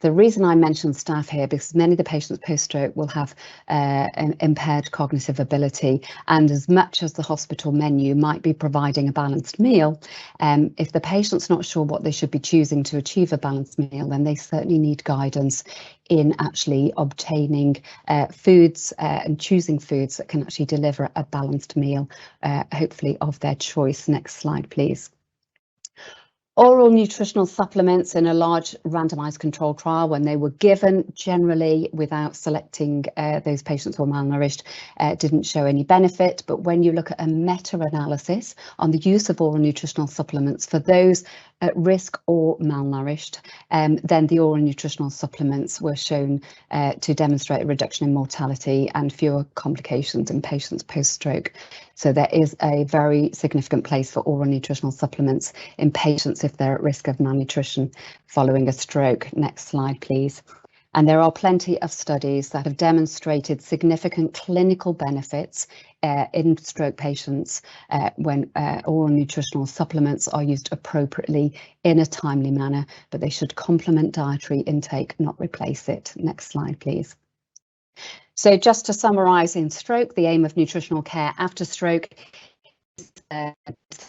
The reason I mention staff here, because many of the patients post-stroke will have an impaired cognitive ability, and as much as the hospital menu might be providing a balanced meal, if the patient's not sure what they should be choosing to achieve a balanced meal, then they certainly need guidance in actually obtaining foods and choosing foods that can actually deliver a balanced meal, hopefully of their choice. Next slide, please. Oral nutritional supplements in a large randomized controlled trial, when they were given generally without selecting those patients who were malnourished, didn't show any benefit. But when you look at a meta-analysis on the use of oral nutritional supplements for those at risk or malnourished, then the oral nutritional supplements were shown to demonstrate a reduction in mortality and fewer complications in patients post-stroke. So there is a very significant place for oral nutritional supplements in patients if they're at risk of malnutrition following a stroke. Next slide, please. And there are plenty of studies that have demonstrated significant clinical benefits in stroke patients when oral nutritional supplements are used appropriately in a timely manner, but they should complement dietary intake, not replace it. Next slide, please. So just to summarise, in stroke, the aim of nutritional care after stroke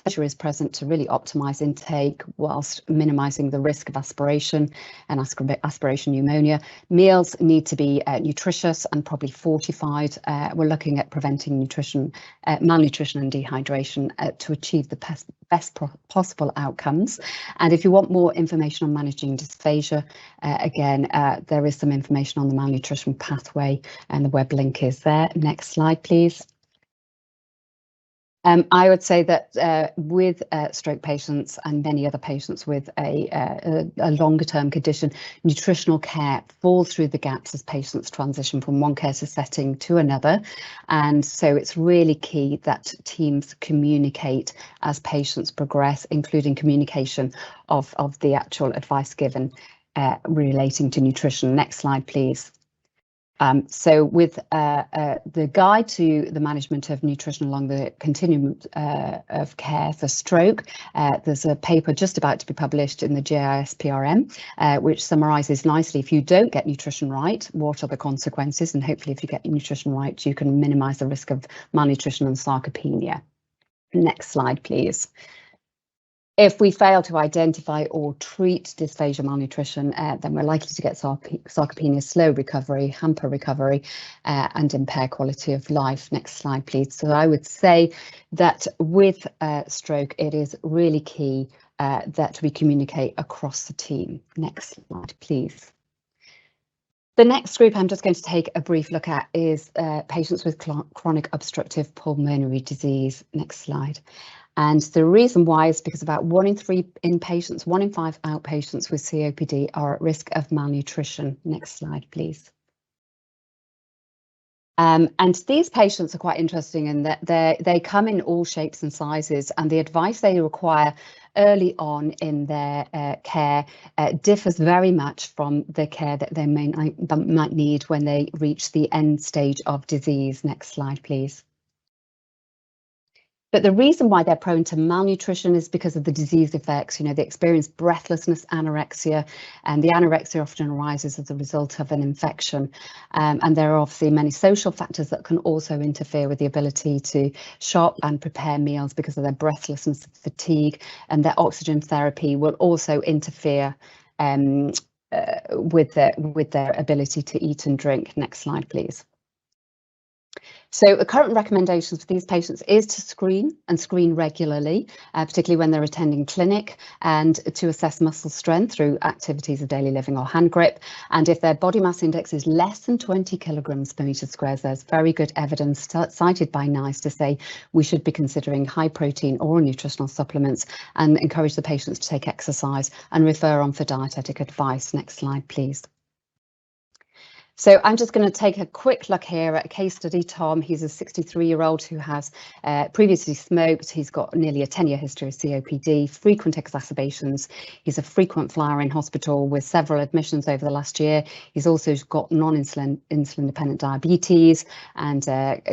is present to really optimise intake whilst minimising the risk of aspiration and aspiration pneumonia. Meals need to be nutritious and probably fortified. We're looking at preventing malnutrition and dehydration to achieve the best possible outcomes. And if you want more information on managing dysphagia, again, there is some information on the malnutrition pathway and the web link is there. Next slide, please. I would say that with stroke patients and many other patients with a longer term condition, nutritional care falls through the gaps as patients transition from one care setting to another. And so it's really key that teams communicate as patients progress, including communication of the actual advice given relating to nutrition. Next slide, please. So with the guide to the management of nutrition along the continuum of care for stroke, there's a paper just about to be published in the JISPRM, which summarises nicely, if you don't get nutrition right, what are the consequences? And hopefully if you get your nutrition right, you can minimise the risk of malnutrition and sarcopenia. Next slide, please. If we fail to identify or treat dysphagia malnutrition, then we're likely to get sarcopenia, slow recovery, hamper recovery, and impair quality of life. Next slide, please. So I would say that with stroke, it is really key that we communicate across the team. Next slide, please. The next group I'm just going to take a brief look at is patients with chronic obstructive pulmonary disease. Next slide. And the reason why is because about 1 in 3 inpatients, 1 in 5 outpatients with COPD are at risk of malnutrition. Next slide, please. And these patients are quite interesting in that they come in all shapes and sizes, and the advice they require early on in their care differs very much from the care that they might need when they reach the end stage of disease. Next slide, please. But the reason why they're prone to malnutrition is because of the disease effects. You know, they experience breathlessness, anorexia, and the anorexia often arises as a result of an infection. And there are obviously many social factors that can also interfere with the ability to shop and prepare meals because of their breathlessness, fatigue, and their oxygen therapy will also interfere with their ability to eat and drink. Next slide, please. So the current recommendations for these patients is to screen and screen regularly, particularly when they're attending clinic, and to assess muscle strength through activities of daily living or hand grip. And if their body mass index is less than 20 kilograms per metre square, there's very good evidence cited by NICE to say we should be considering high protein oral nutritional supplements and encourage the patients to take exercise and refer on for dietetic advice. Next slide, please. So I'm just going to take a quick look here at a case study. Tom, he's a 63-year-old who has previously smoked. He's got nearly a 10-year history of COPD, frequent exacerbations. He's a frequent flyer in hospital with several admissions over the last year. He's also got non-insulin dependent diabetes and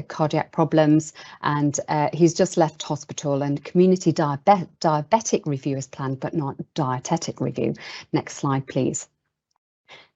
cardiac problems. And he's just left hospital, and community diabetic review is planned, but not dietetic review. Next slide, please.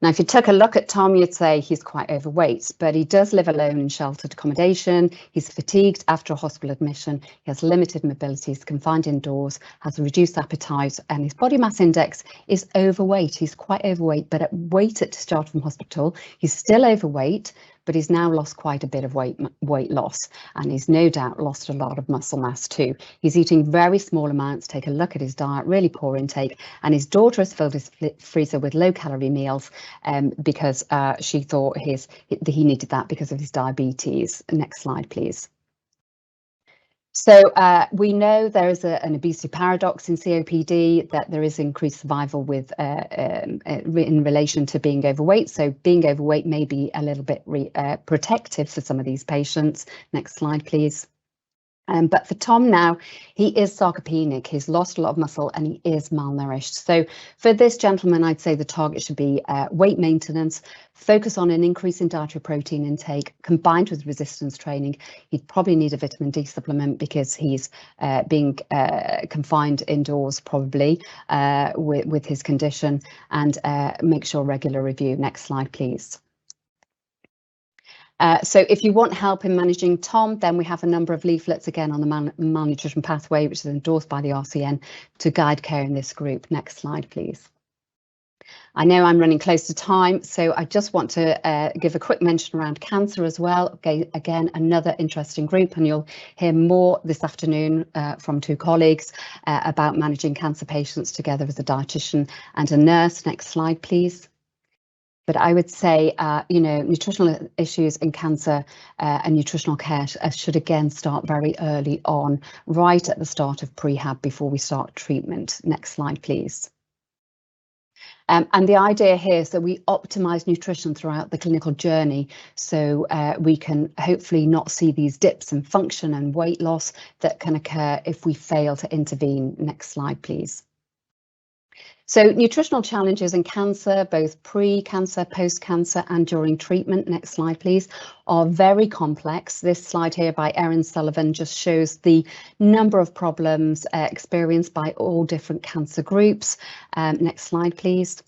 Now, if you took a look at Tom, you'd say he's quite overweight, but he does live alone in sheltered accommodation. He's fatigued after a hospital admission. He has limited mobility, he's confined indoors, has a reduced appetite, and his body mass index is overweight. He's quite overweight, but at weight at discharge from hospital, he's still overweight, but he's now lost quite a bit of weight loss, and he's no doubt lost a lot of muscle mass too. He's eating very small amounts. Take a look at his diet, really poor intake, and his daughter has filled his freezer with low-calorie meals because she thought he needed that because of his diabetes. Next slide, please. So we know there is an obesity paradox in COPD, that there is increased survival with in relation to being overweight. So being overweight may be a little bit protective for some of these patients. Next slide, please. But for Tom now, he is sarcopenic, he's lost a lot of muscle and he is malnourished. So for this gentleman, I'd say the target should be weight maintenance, focus on an increase in dietary protein intake combined with resistance training. He'd probably need a vitamin D supplement because he's being confined indoors probably with his condition, and make sure regular review. Next slide, please. So if you want help in managing Tom, then we have a number of leaflets again on the malnutrition pathway, which is endorsed by the RCN, to guide care in this group. Next slide, please. I know I'm running close to time, so I just want to give a quick mention around cancer as well. Okay, again, another interesting group, and you'll hear more this afternoon from two colleagues about managing cancer patients together as a dietitian and a nurse. Next slide, please. But I would say, nutritional issues in cancer and nutritional care should again start very early on, right at the start of prehab before we start treatment. Next slide, please. And the idea here is that we optimise nutrition throughout the clinical journey, so we can hopefully not see these dips in function and weight loss that can occur if we fail to intervene. Next slide, please. So nutritional challenges in cancer, both pre-cancer, post-cancer and during treatment, next slide please, are very complex. This slide here by Erin Sullivan just shows the number of problems experienced by all different cancer groups. Next slide please.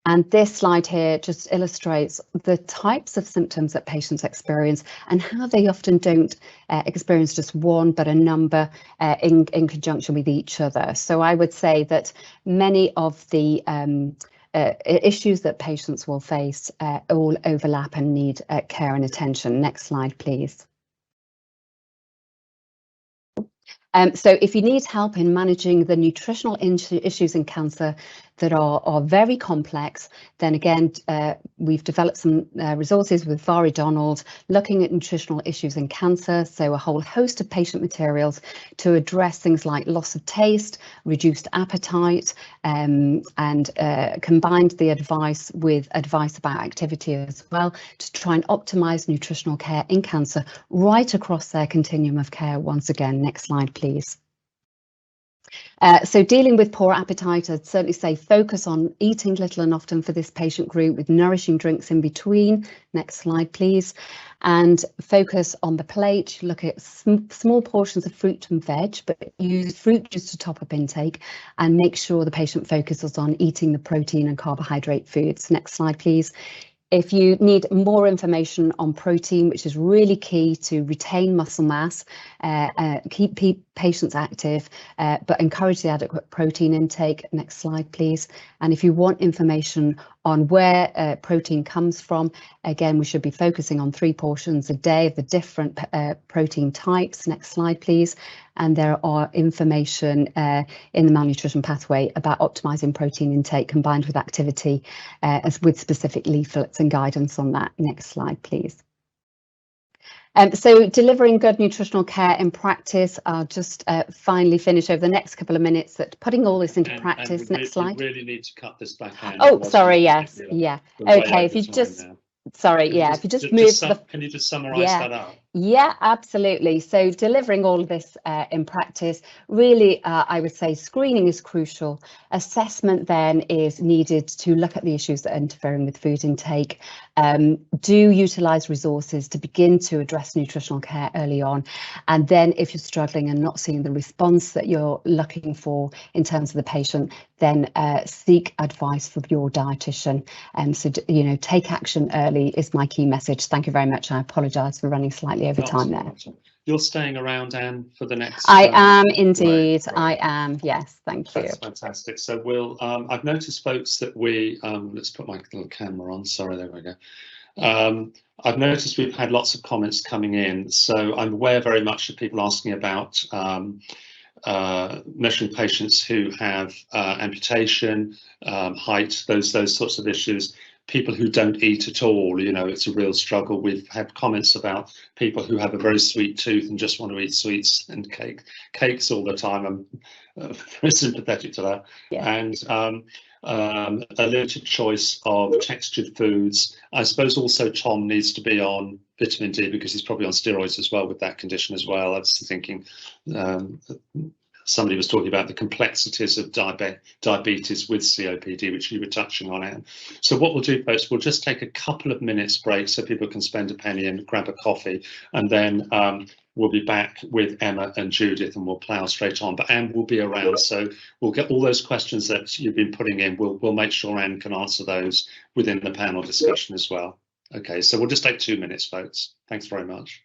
And this slide here just illustrates the types of symptoms that patients experience and how they often don't experience just one, but a number in conjunction with each other. So I would say that many of the issues that patients will face all overlap and need care and attention. Next slide, please. So if you need help in managing the nutritional issues in cancer that are very complex, then again, we've developed some resources with Vari Donald looking at nutritional issues in cancer. So a whole host of patient materials to address things like loss of taste, reduced appetite, and combined the advice with advice about activity as well to try and optimise nutritional care in cancer right across their continuum of care. Once again, next slide, please. So dealing with poor appetite, I'd certainly say focus on eating little and often for this patient group with nourishing drinks in between. Next slide, please. And focus on the plate. Look at small portions of fruit and veg, but use fruit juice to top up intake and make sure the patient focuses on eating the protein and carbohydrate foods. Next slide, please. If you need more information on protein, which is really key to retain muscle mass, keep patients active, but encourage the adequate protein intake. Next slide, please. And if you want information on where protein comes from, again, we should be focusing on 3 portions a day of the different protein types. Next slide, please. And there are information in the malnutrition pathway about optimising protein intake combined with activity, as with specific leaflets and guidance on that. Next slide, please. So delivering good nutritional care in practice, I'll just finally finish over the next couple of minutes at putting all this into practice. Next slide. We really need to cut this back out. Oh, sorry, yes, yeah. Okay, if you just, sorry, yeah, if you just move. Can you just summarise that up? Yeah, absolutely. So delivering all of this in practice, really, I would say screening is crucial. Assessment then is needed to look at the issues that are interfering with food intake. Do utilise resources to begin to address nutritional care early on. And then if you're struggling and not seeing the response that you're looking for in terms of the patient, then seek advice from your dietitian. So, you know, take action early is my key message. Thank you very much. I apologise for running slightly over time there. You're staying around, Anne, for the next. I am indeed. Right. I am. Yes, thank you. That's fantastic. So we'll. I've noticed, folks, that we. Let's put my little camera on. Sorry, there we go. I've noticed we've had lots of comments coming in. So I'm aware very much of people asking about measuring patients who have amputation, height, those sorts of issues. People who don't eat at all, you know, it's a real struggle. We've had comments about people who have a very sweet tooth and just want to eat sweets and cakes all the time. I'm very sympathetic to that. Yeah. And a limited choice of textured foods. I suppose also Tom needs to be on vitamin D because he's probably on steroids as well with that condition as well. I was thinking somebody was talking about the complexities of diabetes with COPD, which you were touching on, Anne. So what we'll do, folks, we'll just take a couple of minutes break so people can spend a penny and grab a coffee, and then we'll be back with Emma and Judith and we'll plough straight on. But Anne will be around, so we'll get all those questions that you've been putting in. We'll make sure Anne can answer those within the panel discussion as well. Okay, so we'll just take 2 minutes, folks. Thanks very much.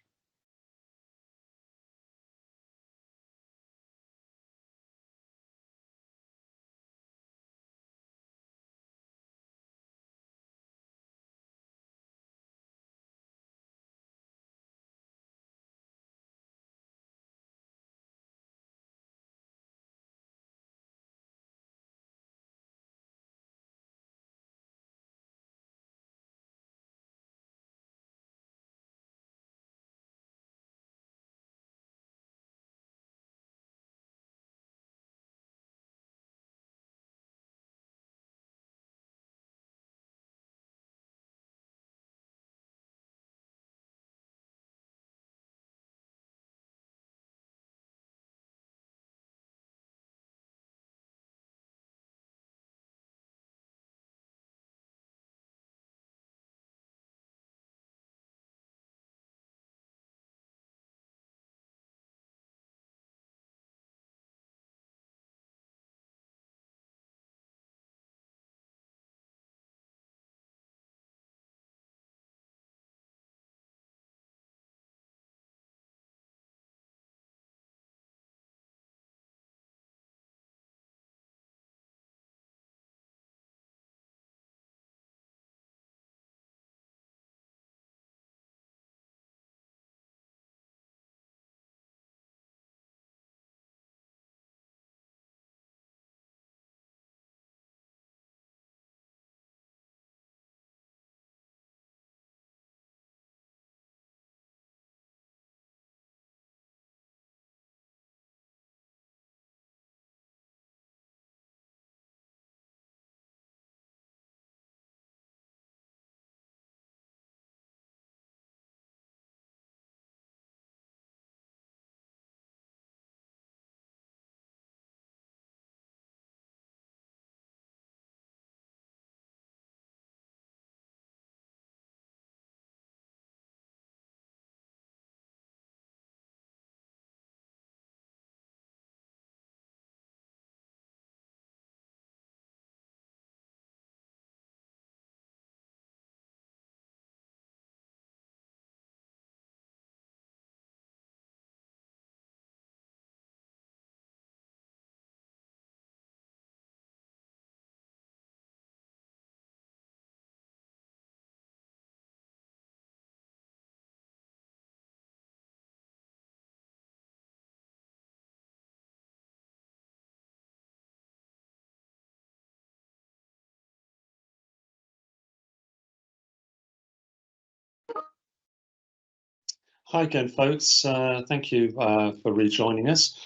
Hi again, folks. Thank you for rejoining us.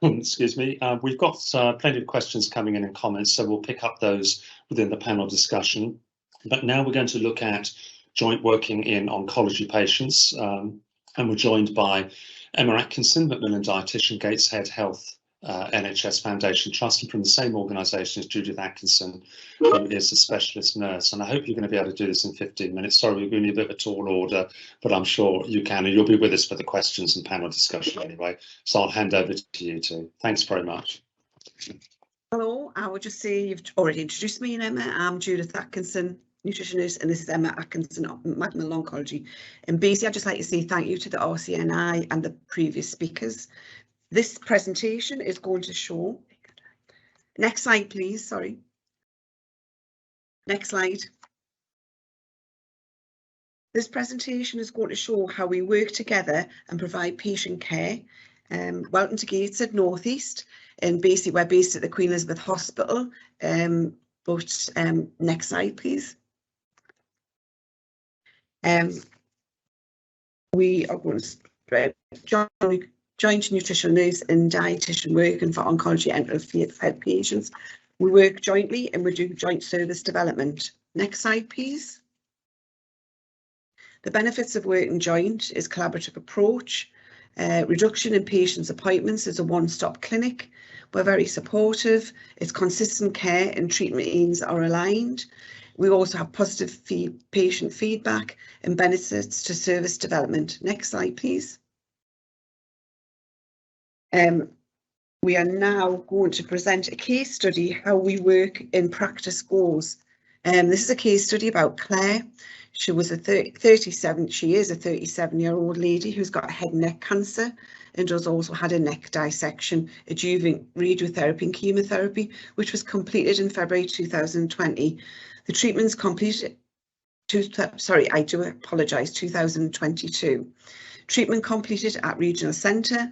Excuse me. We've got plenty of questions coming in and comments, so we'll pick up those within the panel discussion. But now we're going to look at joint working in oncology patients. And we're joined by Emma Atkinson, Macmillan dietitian, Gateshead Health NHS Foundation Trust, and from the same organisation as Judith Atkinson, who is a specialist nurse. And I hope you're going to be able to do this in 15 minutes. Sorry, we're going to need a bit of a tall order, but I'm sure you can, and you'll be with us for the questions and panel discussion anyway. So I'll hand over to you two. Thanks very much. Hello, I would just say you've already introduced me, Emma. I'm Judith Atkinson, nutritionist, and this is Emma Atkinson, Macmillan Oncology. And basically, I'd just like to say thank you to the RCNI and the previous speakers. This presentation is going to show, next slide please, sorry. Next slide. This presentation is going to show how we work together and provide patient care. Welcome to Gateshead North East, and basically we're based at the Queen Elizabeth Hospital. Next slide please. We are going to joint nutritional nurse and dietitian working for oncology and enteral patients. We work jointly and we do joint service development. Next slide, please. The benefits of working joint is collaborative approach, reduction in patients' appointments is a one-stop clinic. We're very supportive, it's consistent care and treatment aims are aligned. We also have positive patient feedback and benefits to service development. Next slide, please. We are now going to present a case study, how we work in practice goes. This is a case study about Claire. She was a 37-year-old lady who's got head and neck cancer and has also had a neck dissection, adjuvant radiotherapy and chemotherapy, which was completed in February 2020. The treatment's completed, 2022. Treatment completed at regional centre.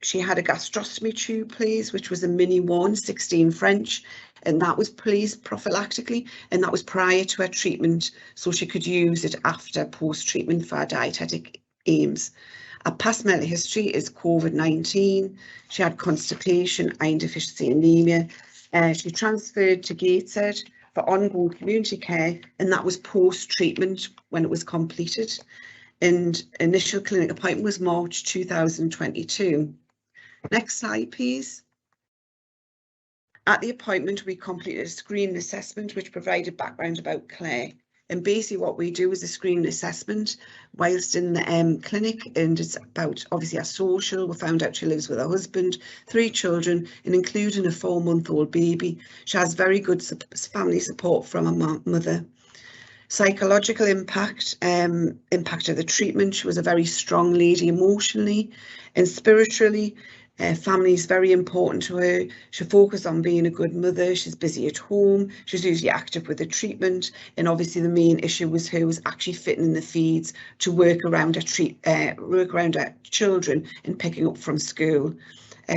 She had a gastrostomy tube placed, which was a mini one, 16 French, and that was placed prophylactically, and that was prior to her treatment, so she could use it after post-treatment for her dietetic aims. Her past medical history is COVID-19. She had constipation, iron deficiency, anemia. She transferred to Gateshead for ongoing community care, and that was post-treatment when it was completed. And initial clinic appointment was March 2022. Next slide, please. At the appointment, we completed a screening assessment which provided background about Claire. And basically what we do is a screening assessment whilst in the clinic, and it's about obviously our social. We found out she lives with her husband, 3 children, and including a 4-month-old baby. She has very good family support from her mother. Psychological impact of the treatment. She was a very strong lady emotionally and spiritually. Family is very important to her. She focused on being a good mother. She's busy at home. She's usually active with the treatment. And obviously the main issue was her was actually fitting in the feeds to work around her children and picking up from school.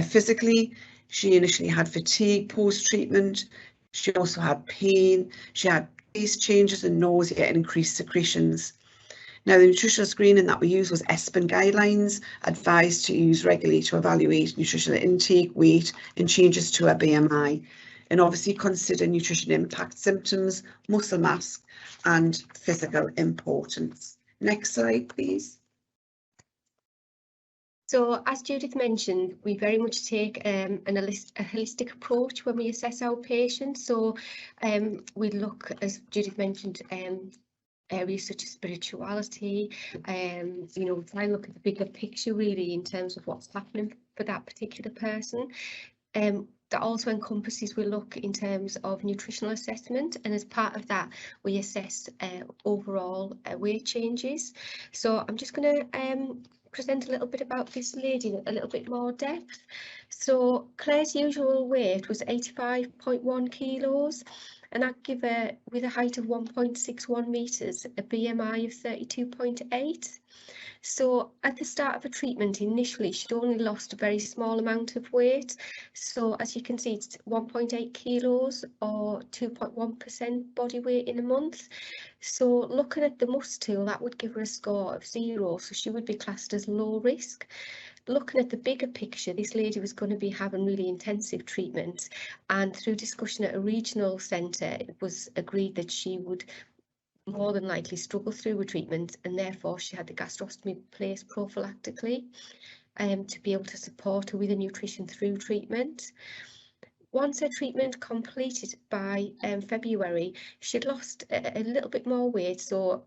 Physically, she initially had fatigue post-treatment. She also had pain. She had taste changes and nausea and increased secretions. Now, the nutritional screening that we used was ESPEN guidelines, advised to use regularly to evaluate nutritional intake, weight, and changes to her BMI. And obviously consider nutrition impact symptoms, muscle mass, and physical importance. Next slide, please. So, as Judith mentioned, we very much take a holistic approach when we assess our patients. So we look, as Judith mentioned, areas such as spirituality, you know, try and look at the bigger picture really in terms of what's happening for that particular person. That also encompasses, we look in terms of nutritional assessment, and as part of that we assess overall weight changes. So I'm just going to present a little bit about this lady in a little bit more depth. So Claire's usual weight was 85.1 kilos, and I'd give her, with a height of 1.61 meters, a BMI of 32.8. So at the start of her treatment, initially she'd only lost a very small amount of weight. So as you can see, it's 1.8 kilos or 2.1% body weight in a month. So looking at the MUST tool, that would give her a score of 0, so she would be classed as low risk. Looking at the bigger picture, this lady was going to be having really intensive treatment, and through discussion at a regional centre, it was agreed that she would more than likely struggle through a treatment, and therefore she had the gastrostomy placed prophylactically to be able to support her with the nutrition through treatment. Once her treatment completed by February, she'd lost a little bit more weight, so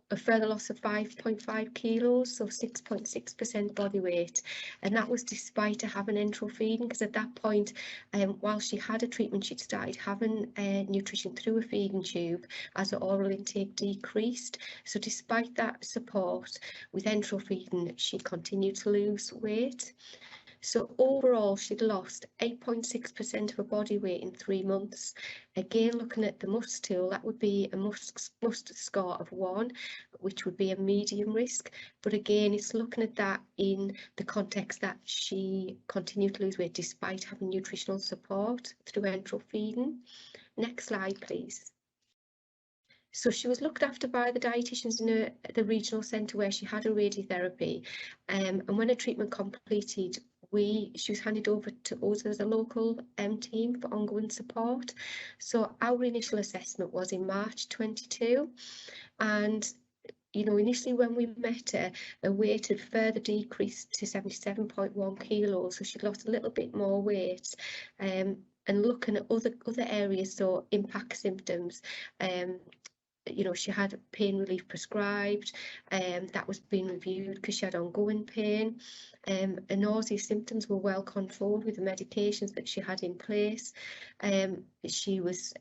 a further loss of 5.5 kilos, so 6.6% body weight, and that was despite her having enteral feeding, because at that point, while she had a treatment, she'd started having nutrition through a feeding tube as her oral intake decreased. So despite that support with enteral feeding, she continued to lose weight. So overall, she'd lost 8.6% of her body weight in 3 months. Again, looking at the MUST tool, that would be a MUST score of 1, which would be a medium risk. But again, it's looking at that in the context that she continued to lose weight despite having nutritional support through enteral feeding. Next slide, please. So she was looked after by the dietitians in the regional centre where she had her radiotherapy, and when her treatment completed, she was handed over to us as a local team for ongoing support. So our initial assessment was in March 22, and initially when we met her weight had further decreased to 77.1 kilos, so she'd lost a little bit more weight. And looking at other areas, so impact symptoms, she had pain relief prescribed, that was being reviewed because she had ongoing pain. And nausea symptoms were well controlled with the medications that she had in place. She was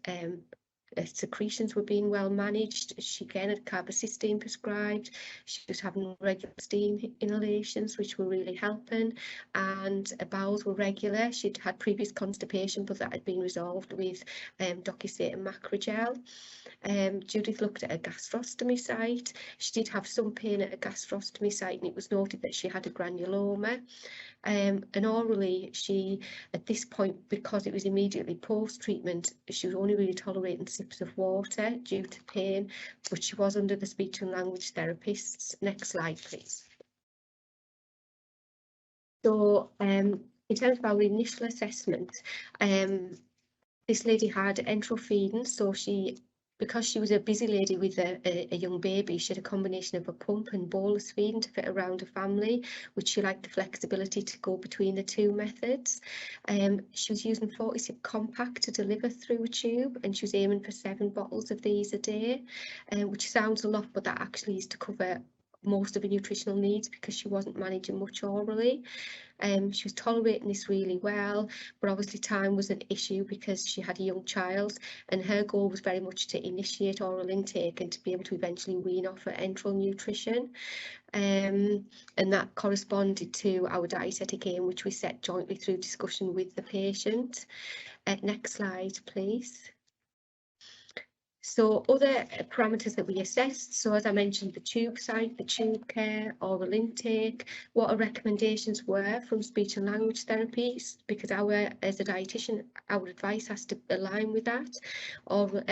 secretions were being well managed. She again had carbocystine prescribed. She was having regular steam inhalations, which were really helping, and her bowels were regular. She'd had previous constipation, but that had been resolved with docusate and macrogel. Judith looked at a gastrostomy site. She did have some pain at a gastrostomy site, and it was noted that she had a granuloma. And orally, she, at this point, because it was immediately post-treatment, she was only really tolerating sips of water due to pain, but she was under the speech and language therapists. Next slide, please. So in terms of our initial assessment, this lady had enteral feeding, so because she was a busy lady with a young baby, she had a combination of a pump and bolus feeding to fit around a family, which she liked the flexibility to go between the two methods. She was using 40-sip compact to deliver through a tube, and she was aiming for 7 bottles of these a day, which sounds a lot, but that actually is to cover most of her nutritional needs because she wasn't managing much orally. She was tolerating this really well, but obviously time was an issue because she had a young child, and her goal was very much to initiate oral intake and to be able to eventually wean off her enteral nutrition. And that corresponded to our dietetic aim, which we set jointly through discussion with the patient. Next slide, please. So other parameters that we assessed, so as I mentioned, the tube site, the tube care, oral intake, what our recommendations were from speech and language therapies, because as a dietitian, our advice has to align with that, or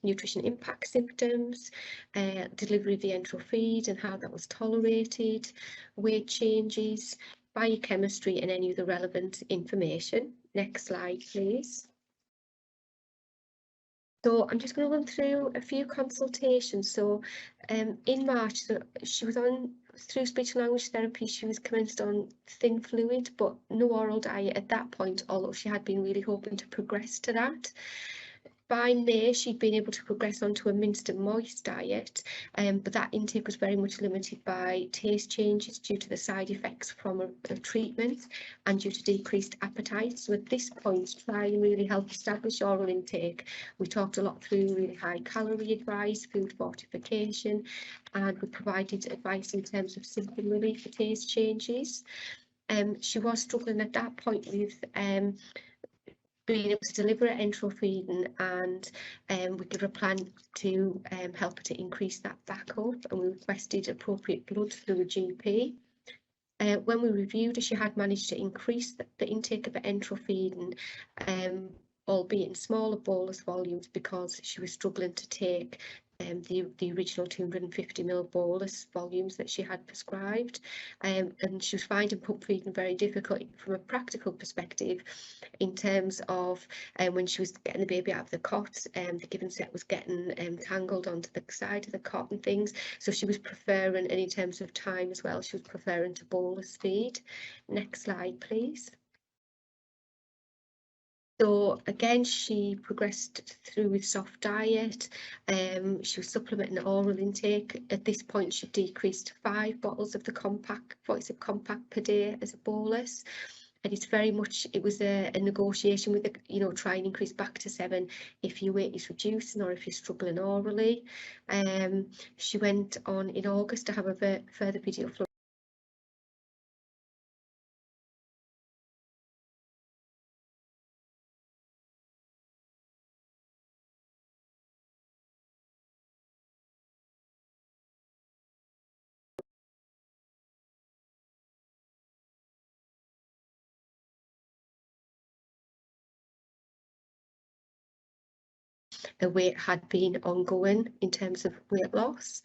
nutrition impact symptoms, delivery of the enteral feed and how that was tolerated, weight changes, biochemistry and any other relevant information. Next slide, please. So I'm just going to run through a few consultations. So in March, she was on, through speech and language therapy, she was commenced on thin fluid, but no oral diet at that point, although she had been really hoping to progress to that. By May, she'd been able to progress onto a minced and moist diet, but that intake was very much limited by taste changes due to the side effects from a treatment and due to decreased appetite. So at this point, to try and really help establish oral intake, we talked a lot through really high calorie advice, food fortification, and we provided advice in terms of symptom relief for taste changes. She was struggling at that point with being able to deliver enteral feeding, and we gave her a plan to help her to increase that back up, and we requested appropriate blood through a GP. When we reviewed her, she had managed to increase the intake of her enteral feeding, albeit in smaller bolus volumes, because she was struggling to take the original 250 ml bolus volumes that she had prescribed, and she was finding pump feeding very difficult from a practical perspective in terms of when she was getting the baby out of the cot, the given set was getting tangled onto the side of the cot and things, so she was preferring, and in terms of time as well, she was preferring to bolus feed. Next slide please. So again, she progressed through with soft diet. She was supplementing oral intake. At this point, she decreased to 5 bottles of the compact, 40 compact per day as a bolus. And it's very much, it was a negotiation with, try and increase back to 7 if your weight is reducing or if you're struggling orally. She went on in August to have a further video flow. The weight had been ongoing in terms of weight loss,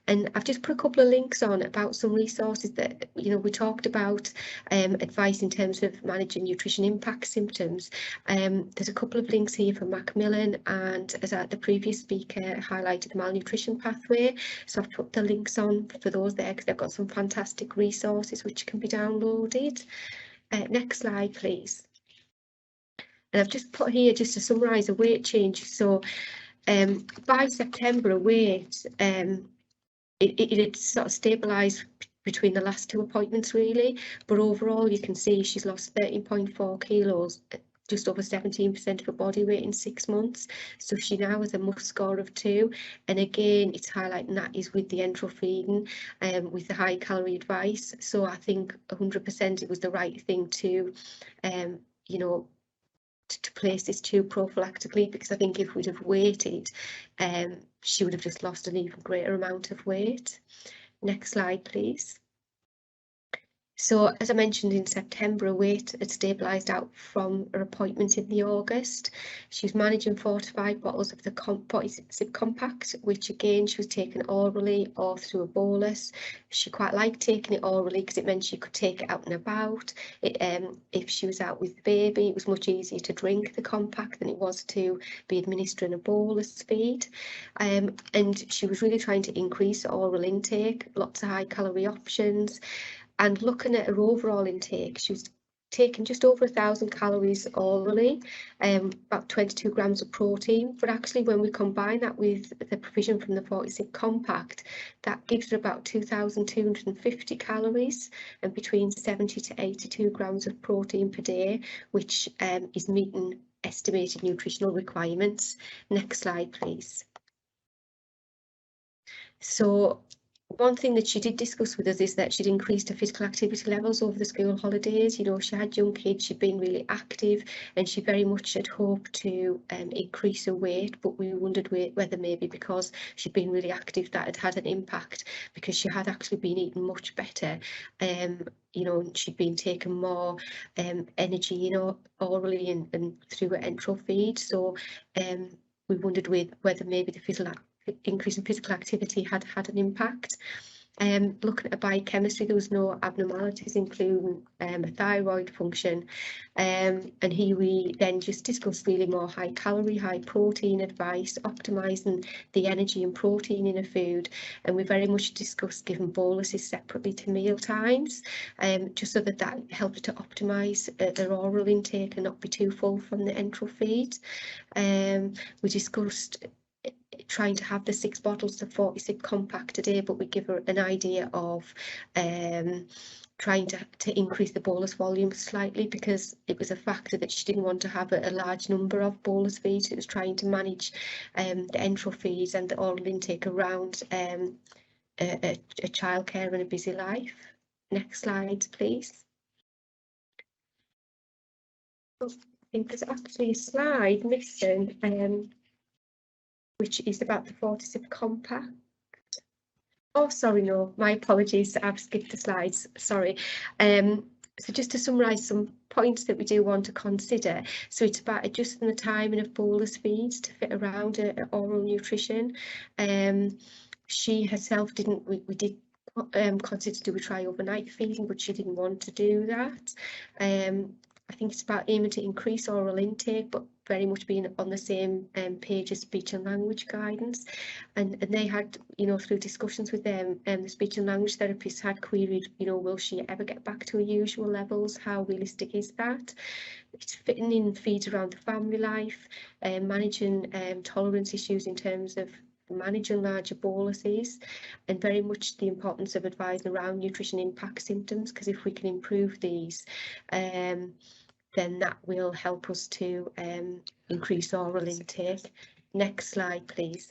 and I've just put a couple of links on about some resources that we talked about, advice in terms of managing nutrition impact symptoms. There's a couple of links here from Macmillan, and as the previous speaker highlighted, the malnutrition pathway, so I've put the links on for those there because they've got some fantastic resources which can be downloaded. Next slide please. And I've just put here just to summarise a weight change. So by September, a weight, it had sort of stabilised between the last 2 appointments really, but overall you can see she's lost 13.4 kilos, just over 17% of her body weight in 6 months. So she now has a MUS score of 2, and again it's highlighting that is with the enteral feeding, with the high calorie advice. So I think 100% it was the right thing to to place this too prophylactically, because I think if we'd have waited, she would have just lost an even greater amount of weight. Next slide please. So as I mentioned, in September, her weight had stabilised out from her appointment in the August. She was managing 4 to 5 bottles of the Zip Compact, which again she was taking orally or through a bolus. She quite liked taking it orally because it meant she could take it out and about. If she was out with the baby, it was much easier to drink the compact than it was to be administering a bolus feed. And she was really trying to increase oral intake, lots of high calorie options. And looking at her overall intake, she was taking just over 1,000 calories orally, about 22 grams of protein. But actually, when we combine that with the provision from the 40 compact, that gives her about 2,250 calories and between 70 to 82 grams of protein per day, which is meeting estimated nutritional requirements. Next slide, please. So one thing that she did discuss with us is that she'd increased her physical activity levels over the school holidays. She had young kids, she'd been really active, and she very much had hoped to increase her weight, but we wondered whether maybe because she'd been really active that had an impact, because she had actually been eating much better. She'd been taking more energy, orally and through her enteral feed. So we wondered whether maybe the increase in physical activity had an impact. Looking at a biochemistry, there was no abnormalities, including a thyroid function. And here we then just discussed really more high calorie, high protein advice, optimising the energy and protein in a food. And we very much discussed giving boluses separately to meal times, just so that helped to optimise their oral intake and not be too full from the enteral feed. We discussed trying to have the 6 bottles of 40 compact a day, but we give her an idea of trying to increase the bolus volume slightly, because it was a factor that she didn't want to have a large number of bolus feeds. It was trying to manage the enteral feeds and the oral intake around a childcare and a busy life. Next slide, please. I think there's actually a slide missing, which is about the 40 compact. Oh, sorry, no, my apologies, I've skipped the slides, sorry. So just to summarise some points that we do want to consider. So it's about adjusting the timing of bolus feeds to fit around oral nutrition. She herself didn't, we did consider do a try overnight feeding, but she didn't want to do that. I think it's about aiming to increase oral intake, but very much being on the same page as speech and language guidance. And they had, you know, through discussions with them, the speech and language therapists had queried, you know, will she ever get back to her usual levels? How realistic is that? It's fitting in feeds around the family life, managing tolerance issues in terms of managing larger boluses, and very much the importance of advising around nutrition impact symptoms, because if we can improve these, then that will help us to increase oral intake. Next slide, please.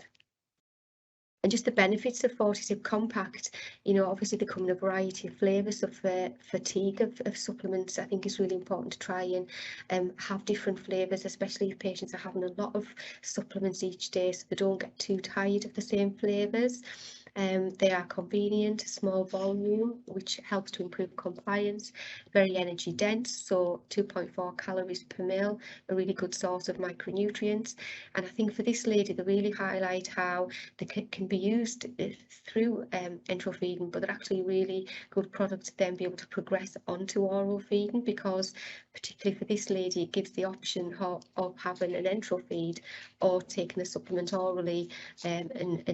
And just the benefits of Fortisip Compact, you know, obviously there come in a variety of flavours. So for fatigue of supplements, I think it's really important to try and have different flavours, especially if patients are having a lot of supplements each day, so they don't get too tired of the same flavours. They are convenient, small volume, which helps to improve compliance, very energy dense, so 2.4 calories per mil, a really good source of micronutrients. And I think for this lady, they really highlight how they can be used through enteral feeding, but they're actually really good products to then be able to progress onto oral feeding, because particularly for this lady, it gives the option of having an enteral feed or taking the supplement orally, and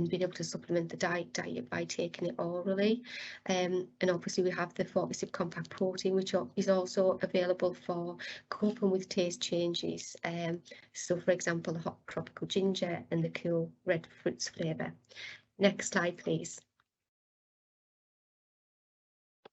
being able to supplement the diet by taking it orally. And obviously we have the Fortisip Compact Protein, which is also available for coping with taste changes. So for example, the hot tropical ginger and the cool red fruits flavour. Next slide, please.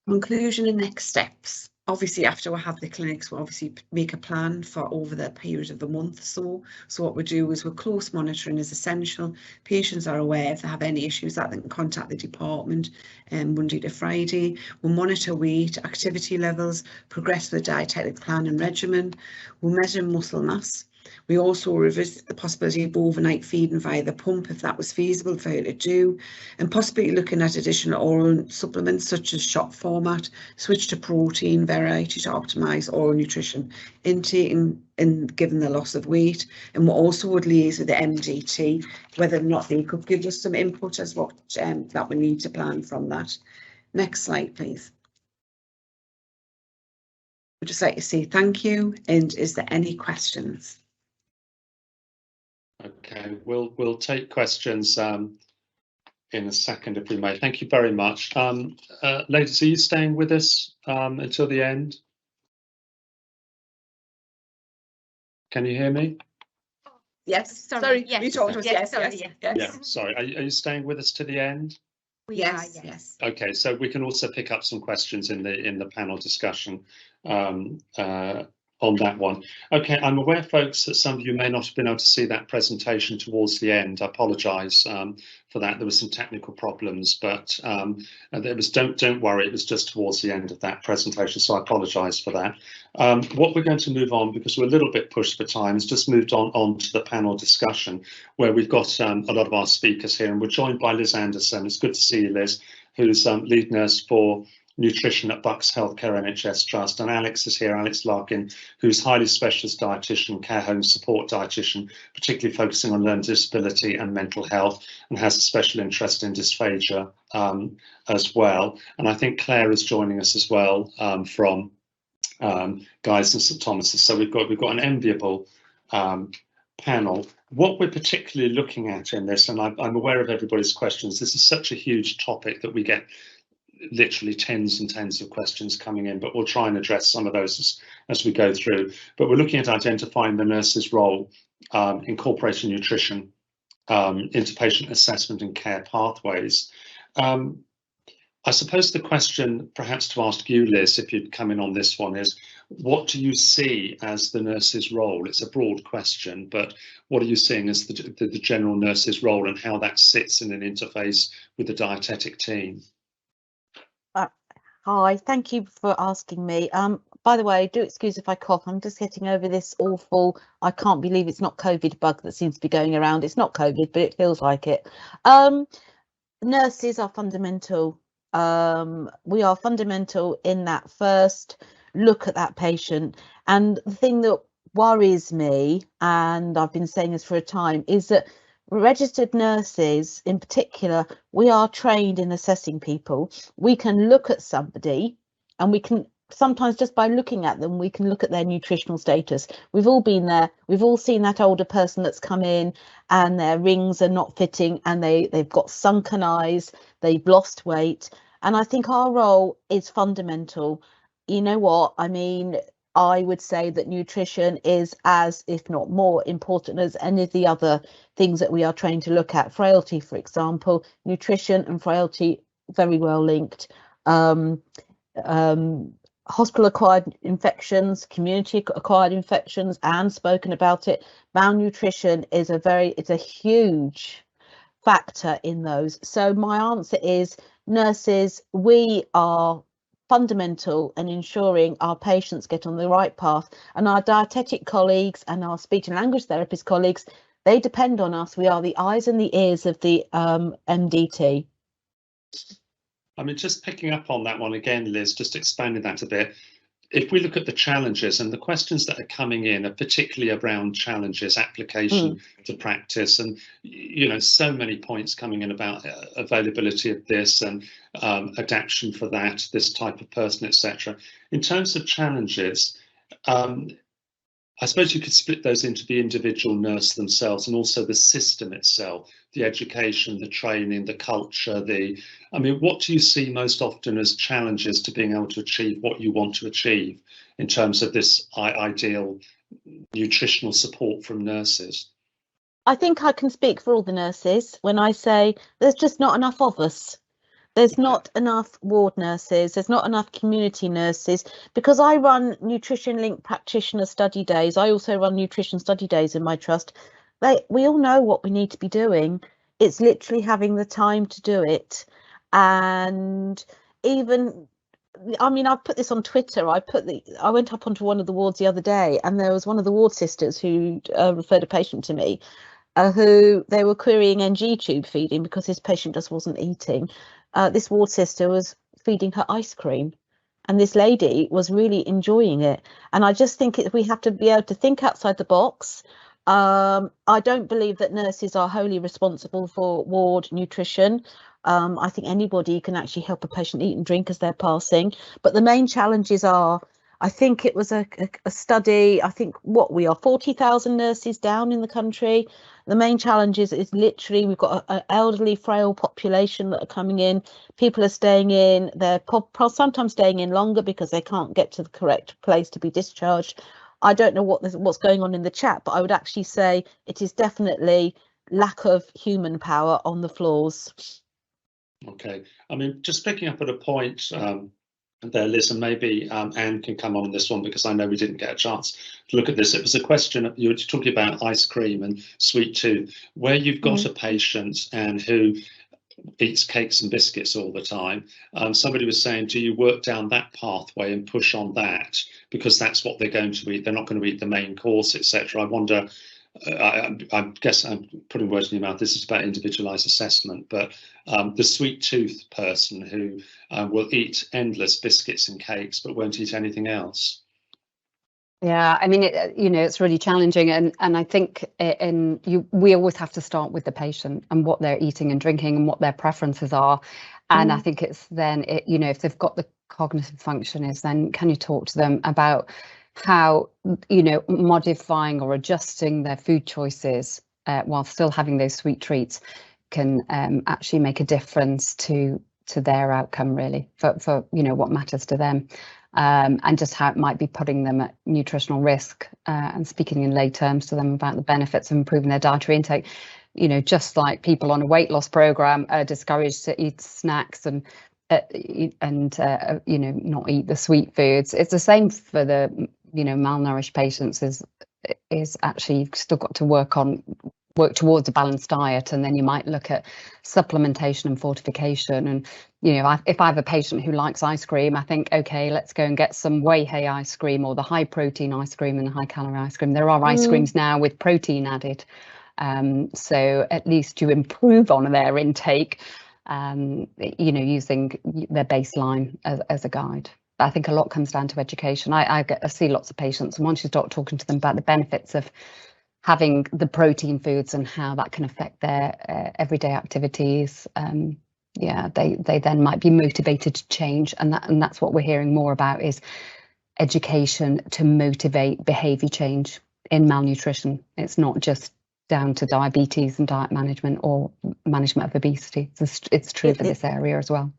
Conclusion and next steps. Obviously, after we have the clinics, we'll obviously make a plan for over the period of the month. So what we do is we're close monitoring is essential. Patients are aware if they have any issues that they can contact the department Monday to Friday. We'll monitor weight, activity levels, progress with the dietetic plan and regimen. We'll measure muscle mass. We also revisit the possibility of overnight feeding via the pump if that was feasible for her to do, and possibly looking at additional oral supplements such as shot format, switch to protein variety to optimise oral nutrition intake and given the loss of weight. And we also would liaise with the MDT whether or not they could give us some input as what that we need to plan from that. Next slide, please. I'd just like to say thank you, and is there any questions? Okay, we'll take questions in a second if we may. Thank you very much. Ladies, are you staying with us until the end? Can you hear me? Yes, Sorry, yes. you told us yes, sorry, yes, yes. Yeah, sorry. Are you staying with us to the end? Yes, yes. Okay, so we can also pick up some questions in the panel discussion on that one. Okay, I'm aware, folks, that some of you may not have been able to see that presentation towards the end. I apologise for that. There were some technical problems, but it was don't worry. It was just towards the end of that presentation, so I apologise for that. What we're going to move on, because we're a little bit pushed for time, is just moved on to the panel discussion, where we've got a lot of our speakers here, and we're joined by Liz Anderson. It's good to see you, Liz, who's lead nurse for nutrition at Bucks Healthcare NHS Trust, and Alex is here, Alex Larkin, who's highly specialist dietitian, care home support dietitian, particularly focusing on learning disability and mental health, and has a special interest in dysphagia as well. And I think Claire is joining us as well from Guy's and St Thomas's. So we've got an enviable panel. What we're particularly looking at in this, and I'm aware of everybody's questions, this is such a huge topic that we get literally tens and tens of questions coming in, but we'll try and address some of those as we go through. But we're looking at identifying the nurse's role, incorporating nutrition into patient assessment and care pathways. I suppose the question perhaps to ask you, Liz, if you'd come in on this one, is what do you see as the nurse's role? It's a broad question, but what are you seeing as the general nurse's role and how that sits in an interface with the dietetic team? Hi, thank you for asking me. By the way, do excuse if I cough. I'm just getting over this awful, I can't believe it's not COVID bug that seems to be going around. It's not COVID, but it feels like it. Nurses are fundamental. We are fundamental in that first look at that patient. And the thing that worries me, and I've been saying this for a time, is that registered nurses in particular, we are trained in assessing people. We can look at somebody and we can sometimes, just by looking at them, we can look at their nutritional status. We've all been there. We've all seen that older person that's come in and their rings are not fitting and they've got sunken eyes, they've lost weight. And I think our role is fundamental. You know what? I mean, I would say that nutrition is as, if not more, important as any of the other things that we are trained to look at. Frailty, for example, nutrition and frailty very well linked. Hospital-acquired infections, community-acquired infections, and spoken about it. Malnutrition is it's a huge factor in those. So my answer is, nurses, we are fundamental in ensuring our patients get on the right path, and our dietetic colleagues and our speech and language therapist colleagues, they depend on us. We are the eyes and the ears of the MDT. I mean, just picking up on that one again, Liz, just expanding that a bit. If we look at the challenges, and the questions that are coming in are particularly around challenges, application to practice, and so many points coming in about availability of this and adaptation for that, this type of person, etc. In terms of challenges, I suppose you could split those into the individual nurse themselves and also the system itself, the education, the training, the culture, I mean, what do you see most often as challenges to being able to achieve what you want to achieve in terms of this ideal nutritional support from nurses? I think I can speak for all the nurses when I say there's just not enough of us. There's not enough ward nurses, there's not enough community nurses. Because I run nutrition linked practitioner study days, I also run nutrition study days in my trust. We all know what we need to be doing. It's literally having the time to do it. And even, I mean, I've put this on Twitter. I went up onto one of the wards the other day, and there was one of the ward sisters who referred a patient to me, who they were querying NG tube feeding because his patient just wasn't eating. This ward sister was feeding her ice cream, and this lady was really enjoying it. And I just think we have to be able to think outside the box. I don't believe that nurses are wholly responsible for ward nutrition. I think anybody can actually help a patient eat and drink as they're passing. But the main challenges are, I think it was a study, I think we are 40,000 nurses down in the country. The main challenges is literally we've got an elderly, frail population that are coming in. People are staying in, they're sometimes staying in longer because they can't get to the correct place to be discharged. I don't know what's going on in the chat, but I would actually say it is definitely lack of human power on the floors. Okay, I mean, just picking up at a point there, Liz, and maybe Anne can come on this one because I know we didn't get a chance to look at this. It was a question, you were talking about ice cream and sweet tooth, where you've got a patient and who eats cakes and biscuits all the time. Somebody was saying, do you work down that pathway and push on that because that's what they're going to eat? They're not going to eat the main course, etc. I wonder, I guess I'm putting words in your mouth, this is about individualised assessment, but the sweet tooth person who will eat endless biscuits and cakes but won't eat anything else. Yeah, I mean, it's really challenging, and I think we always have to start with the patient and what they're eating and drinking and what their preferences are. And I think it's then, if they've got the cognitive function, is then can you talk to them about how, modifying or adjusting their food choices while still having those sweet treats can actually make a difference to their outcome, really, for what matters to them. And just how it might be putting them at nutritional risk, and speaking in lay terms to them about the benefits of improving their dietary intake. Just like people on a weight loss program are discouraged to eat snacks and not eat the sweet foods. It's the same for the malnourished patients. Is actually you've still got to work towards a balanced diet, and then you might look at supplementation and fortification. And if I have a patient who likes ice cream, I think, okay, let's go and get some Whey ice cream or the high protein ice cream and the high calorie ice cream. There are ice creams now with protein added, so at least you improve on their intake, using their baseline as a guide. I think a lot comes down to education. I see lots of patients, and once you start talking to them about the benefits of having the protein foods and how that can affect their everyday activities, yeah, they then might be motivated to change, and that's what we're hearing more about, is education to motivate behaviour change in malnutrition. It's not just down to diabetes and diet management or management of obesity. It's true for this area as well.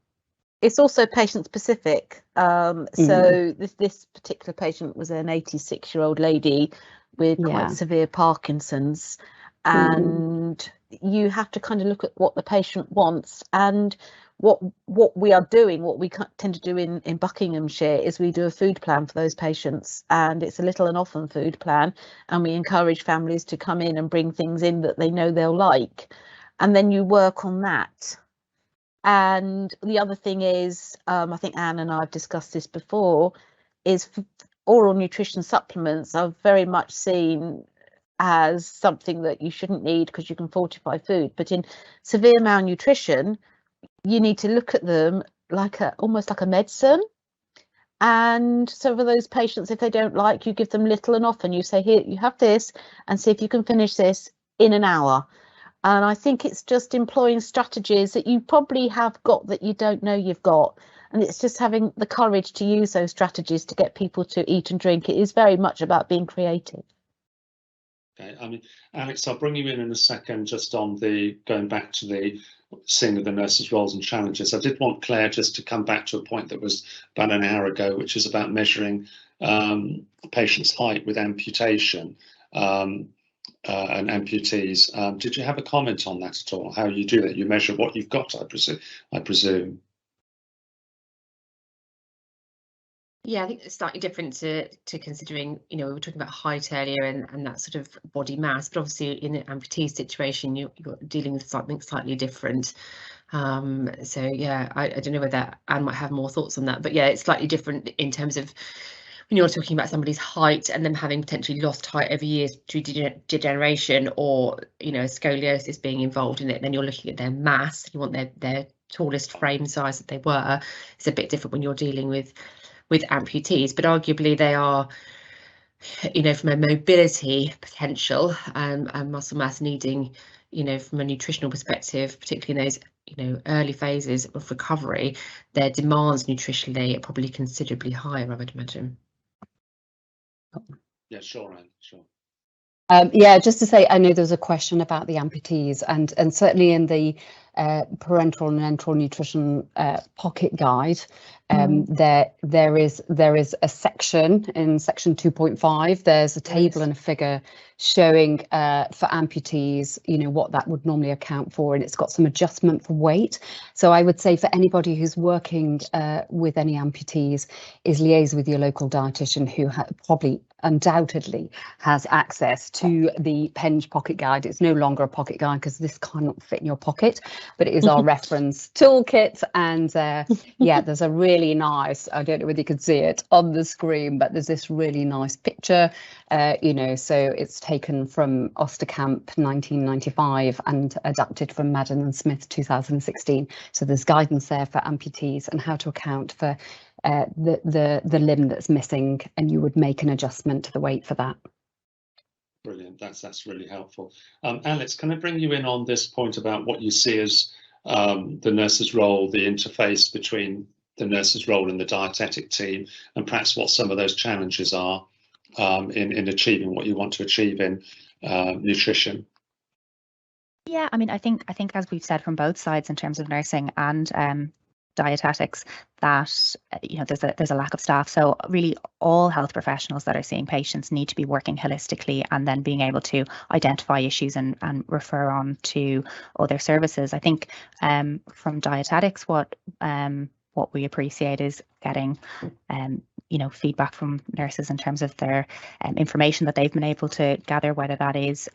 It's also patient specific. So this particular patient was an 86-year-old lady with quite severe Parkinson's, and you have to kind of look at what the patient wants. And what we are doing, what we tend to do in Buckinghamshire, is we do a food plan for those patients, and it's a little and often food plan, and we encourage families to come in and bring things in that they know they'll like, and then you work on that. And the other thing is, I think Anne and I have discussed this before, is oral nutrition supplements are very much seen as something that you shouldn't need because you can fortify food. But in severe malnutrition, you need to look at them like almost like a medicine. And so for those patients, if they don't like, you give them little and often. You say, here, you have this, and see if you can finish this in an hour. And I think it's just employing strategies that you probably have got that you don't know you've got. And it's just having the courage to use those strategies to get people to eat and drink. It is very much about being creative. Okay, I mean, Alex, I'll bring you in a second, just on going back to the seeing of the nurses' roles and challenges. I did want Claire just to come back to a point that was about an hour ago, which is about measuring patients' height with amputation. And amputees. Did you have a comment on that at all? How you do that? You measure what you've got, I presume. Yeah, I think it's slightly different to considering, we were talking about height earlier and that sort of body mass, but obviously in an amputee situation, you're dealing with something slightly different. So yeah, I don't know whether Anne might have more thoughts on that, but yeah, it's slightly different in terms of when you're talking about somebody's height and them having potentially lost height over years through degeneration, or scoliosis being involved in it. Then you're looking at their mass. You want their tallest frame size that they were. It's a bit different when you're dealing with amputees, but arguably they are, from a mobility potential and muscle mass needing, from a nutritional perspective, particularly in those early phases of recovery, their demands nutritionally are probably considerably higher, I would imagine. Yeah, sure, Anne, sure. Yeah, just to say, I know there's a question about the amputees, and certainly in the parental and enteral nutrition pocket guide, there is a section in section 2.5. There's a table and a figure showing for amputees, what that would normally account for, and it's got some adjustment for weight. So I would say for anybody who's working with any amputees, is liaise with your local dietitian, who probably undoubtedly has access to the Penge pocket guide. It's no longer a pocket guide because this cannot fit in your pocket, but it is our reference toolkit. And yeah, there's a really nice, I don't know whether you can see it on the screen, but there's this really nice picture, so it's taken from Osterkamp 1995 and adapted from Madden and Smith 2016. So there's guidance there for amputees and how to account for the limb that's missing, and you would make an adjustment to the weight for that. Brilliant, that's really helpful. Alex, can I bring you in on this point about what you see as the nurse's role, the interface between the nurse's role in the dietetic team, and perhaps what some of those challenges are in achieving what you want to achieve in nutrition? Yeah, I mean, I think as we've said from both sides in terms of nursing and dietetics, that there's a lack of staff. So really all health professionals that are seeing patients need to be working holistically and then being able to identify issues and refer on to other services. I think from dietetics, what we appreciate is getting feedback from nurses in terms of their information that they've been able to gather, whether that is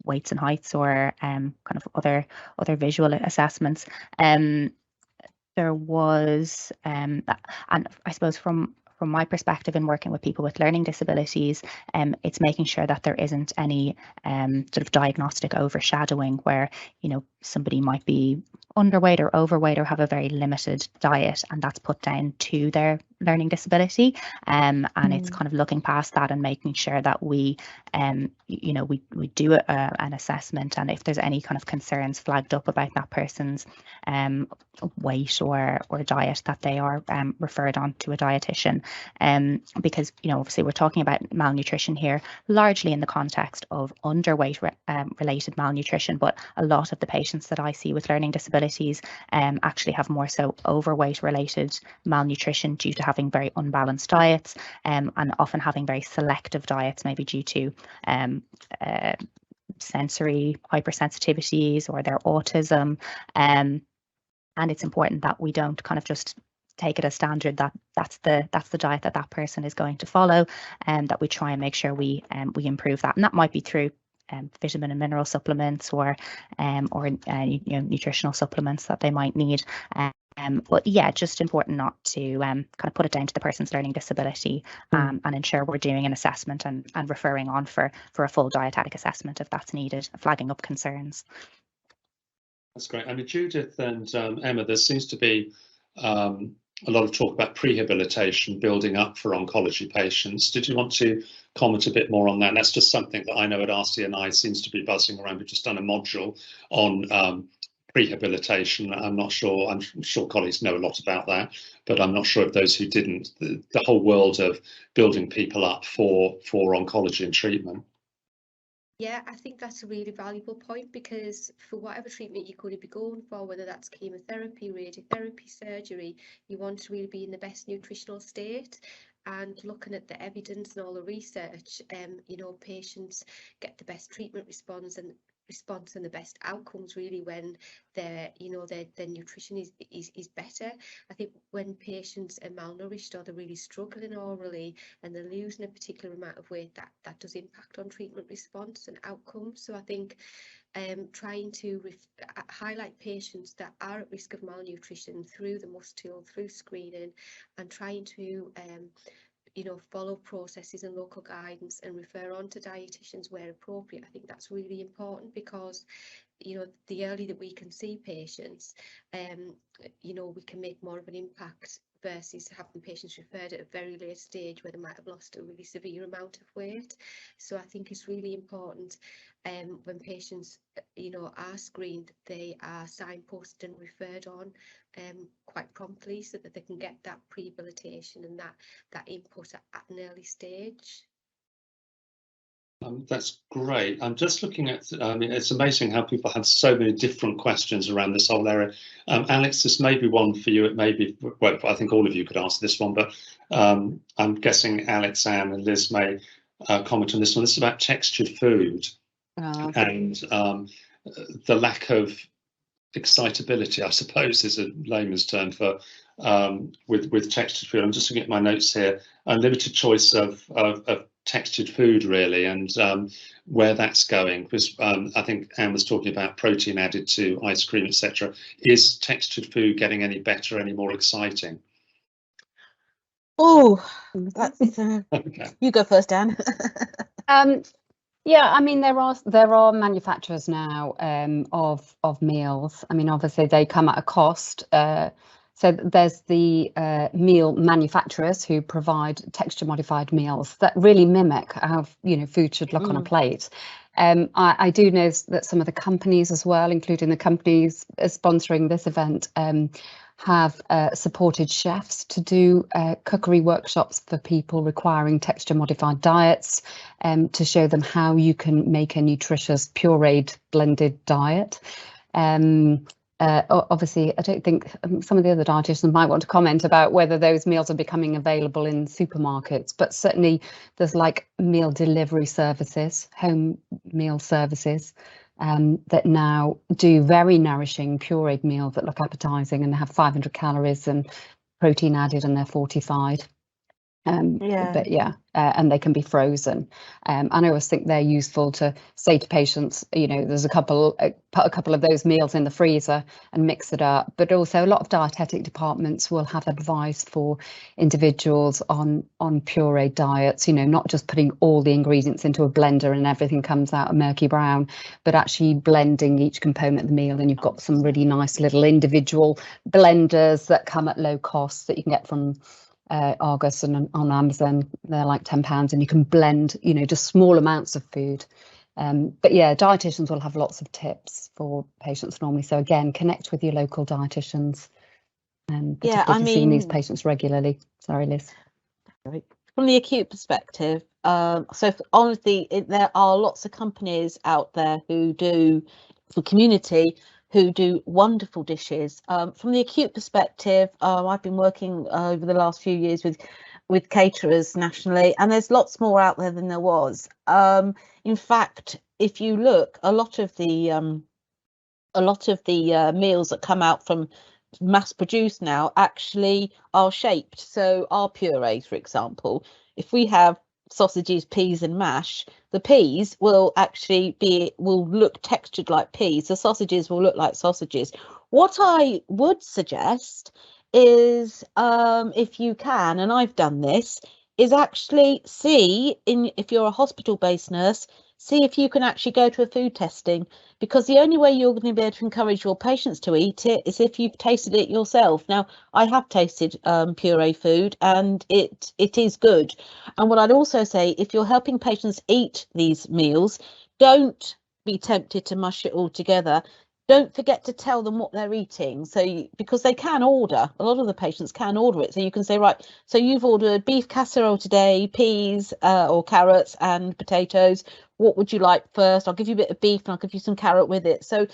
weights and heights or kind of other visual assessments. There was, and I suppose from my perspective in working with people with learning disabilities, it's making sure that there isn't any sort of diagnostic overshadowing where somebody might be underweight or overweight or have a very limited diet, and that's put down to their learning disability. And it's kind of looking past that and making sure that we we do an assessment, and if there's any kind of concerns flagged up about that person's weight or diet, that they are referred on to a dietitian. Because obviously we're talking about malnutrition here largely in the context of underweight related malnutrition, but a lot of the patients that I see with learning disabilities actually have more so overweight related malnutrition due to having very unbalanced diets, and often having very selective diets, maybe due to sensory hypersensitivities or their autism. And it's important that we don't kind of just take it as standard that that's the diet that person is going to follow, and that we try and make sure we improve that. And that might be through vitamin and mineral supplements or nutritional supplements that they might need. But yeah, just important not to kind of put it down to the person's learning disability, and ensure we're doing an assessment and referring on for a full dietetic assessment if that's needed, flagging up concerns. That's great. I mean, Judith and Emma, there seems to be a lot of talk about prehabilitation building up for oncology patients. Did you want to comment a bit more on that? And that's just something that I know at RCNI seems to be buzzing around. We've just done a module on prehabilitation. I'm sure colleagues know a lot about that, but I'm not sure if those who didn't, the whole world of building people up for oncology and treatment. Yeah, I think that's a really valuable point, because for whatever treatment you're going to be going for, whether that's chemotherapy, radiotherapy, surgery, you want to really be in the best nutritional state. And looking at the evidence and all the research, patients get the best treatment response and the best outcomes really when their nutrition is better. I think when patients are malnourished or they're really struggling orally and they're losing a particular amount of weight, that does impact on treatment response and outcomes. So I think trying to highlight patients that are at risk of malnutrition through the MUST tool, through screening, and trying to follow processes and local guidance and refer on to dietitians where appropriate. I think that's really important, because the earlier that we can see patients, we can make more of an impact versus having patients referred at a very late stage where they might have lost a really severe amount of weight. So I think it's really important when patients are screened, they are signposted and referred on quite promptly, so that they can get that prehabilitation and that input at an early stage. That's great. I'm just looking at, it's amazing how people have so many different questions around this whole area. Alex, this may be one for you. It may be, well, I think all of you could answer this one, but I'm guessing Alex, Anne and Liz may comment on this one. This is about textured food and the lack of excitability, I suppose, is a layman's term for with textured food. I'm just looking at my notes here. Unlimited choice of textured food, really, and where that's going, because I think Anne was talking about protein added to ice cream, etc. Is textured food getting any better, any more exciting? Oh, that's okay. You go first, Anne. Yeah, I mean, there are manufacturers now of meals. I mean, obviously they come at a cost. So there's the meal manufacturers who provide texture modified meals that really mimic how food should look on a plate. I do know that some of the companies as well, including the companies sponsoring this event, have supported chefs to do cookery workshops for people requiring texture modified diets, to show them how you can make a nutritious pureed blended diet. Obviously, I don't think some of the other dietitians might want to comment about whether those meals are becoming available in supermarkets, but certainly there's like meal delivery services, home meal services, that now do very nourishing pureed meals that look appetizing and have 500 calories and protein added, and they're fortified. But yeah, and they can be frozen. And I always think they're useful to say to patients, you know, there's put a couple of those meals in the freezer and mix it up. But also a lot of dietetic departments will have advice for individuals on pureed diets, you know, not just putting all the ingredients into a blender and everything comes out a murky brown, but actually blending each component of the meal. And you've got some really nice little individual blenders that come at low cost that you can get from Argos and on Amazon. They're like £10, and you can blend, you know, just small amounts of food. But yeah, dietitians will have lots of tips for patients normally. So again, connect with your local dietitians. Yeah, I mean, seeing these patients regularly. Sorry, Liz. From the acute perspective, so honestly, there are lots of companies out there who do for community who do wonderful dishes. From the acute perspective, I've been working over the last few years with caterers nationally, and there's lots more out there than there was. In fact, if you look, a lot of the meals that come out from mass produced now actually are shaped. So our purees, for example, if we have sausages, peas and mash, the peas will actually will look textured like peas. The sausages will look like sausages. What I would suggest is, if you can, and I've done this, is actually if you're a hospital-based nurse, see if you can actually go to a food testing, because the only way you're going to be able to encourage your patients to eat it is if you've tasted it yourself. Now, I have tasted puree food, and it is good. And what I'd also say, if you're helping patients eat these meals, don't be tempted to mush it all together. Don't forget to tell them what they're eating. So because they can order, a lot of the patients can order it. So you can say, right, so you've ordered beef casserole today, peas or carrots and potatoes. What would you like first? I'll give you a bit of beef and I'll give you some carrot with it. So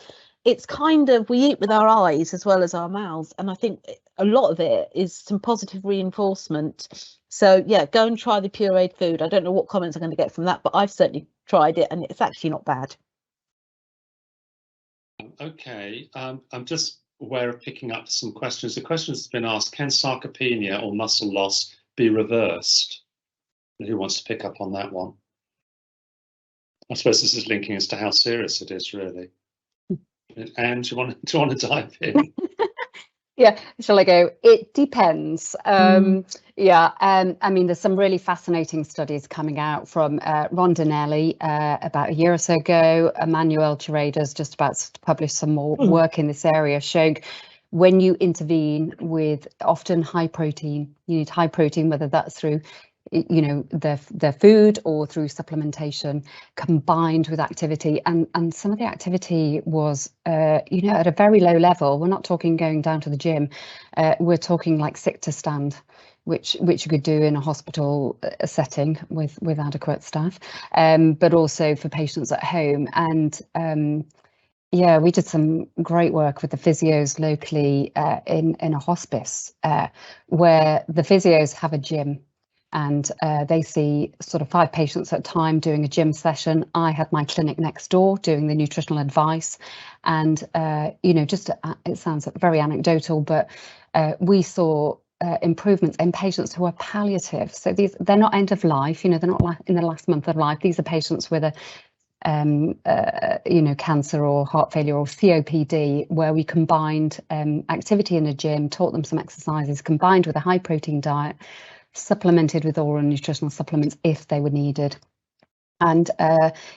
it's kind of, we eat with our eyes as well as our mouths. And I think a lot of it is some positive reinforcement. So yeah, go and try the pureed food. I don't know what comments I'm going to get from that, but I've certainly tried it and it's actually not bad. Okay, I'm just aware of picking up some questions. The question has been asked, can sarcopenia or muscle loss be reversed? Who wants to pick up on that one? I suppose this is linking as to how serious it is, really. Anne, do you want to dive in? Yeah, shall I go? It depends. Yeah, I mean, there's some really fascinating studies coming out from Rondinelli about a year or so ago. Emmanuel Chirada's just about to publish some more work in this area, showing when you intervene with often high protein, you need high protein, whether that's through, you know, their food or through supplementation combined with activity, and some of the activity was you know, at a very low level. We're not talking going down to the gym, we're talking like sit to stand, which you could do in a hospital setting with adequate staff, but also for patients at home. And yeah, we did some great work with the physios locally in a hospice where the physios have a gym. And they see sort of 5 patients at a time doing a gym session. I had my clinic next door doing the nutritional advice. And, you know, just it sounds very anecdotal, but we saw improvements in patients who are palliative. So they're not end of life, you know, they're not in the last month of life. These are patients with a you know, cancer or heart failure or COPD, where we combined activity in a gym, taught them some exercises, combined with a high protein diet, supplemented with oral nutritional supplements if they were needed. And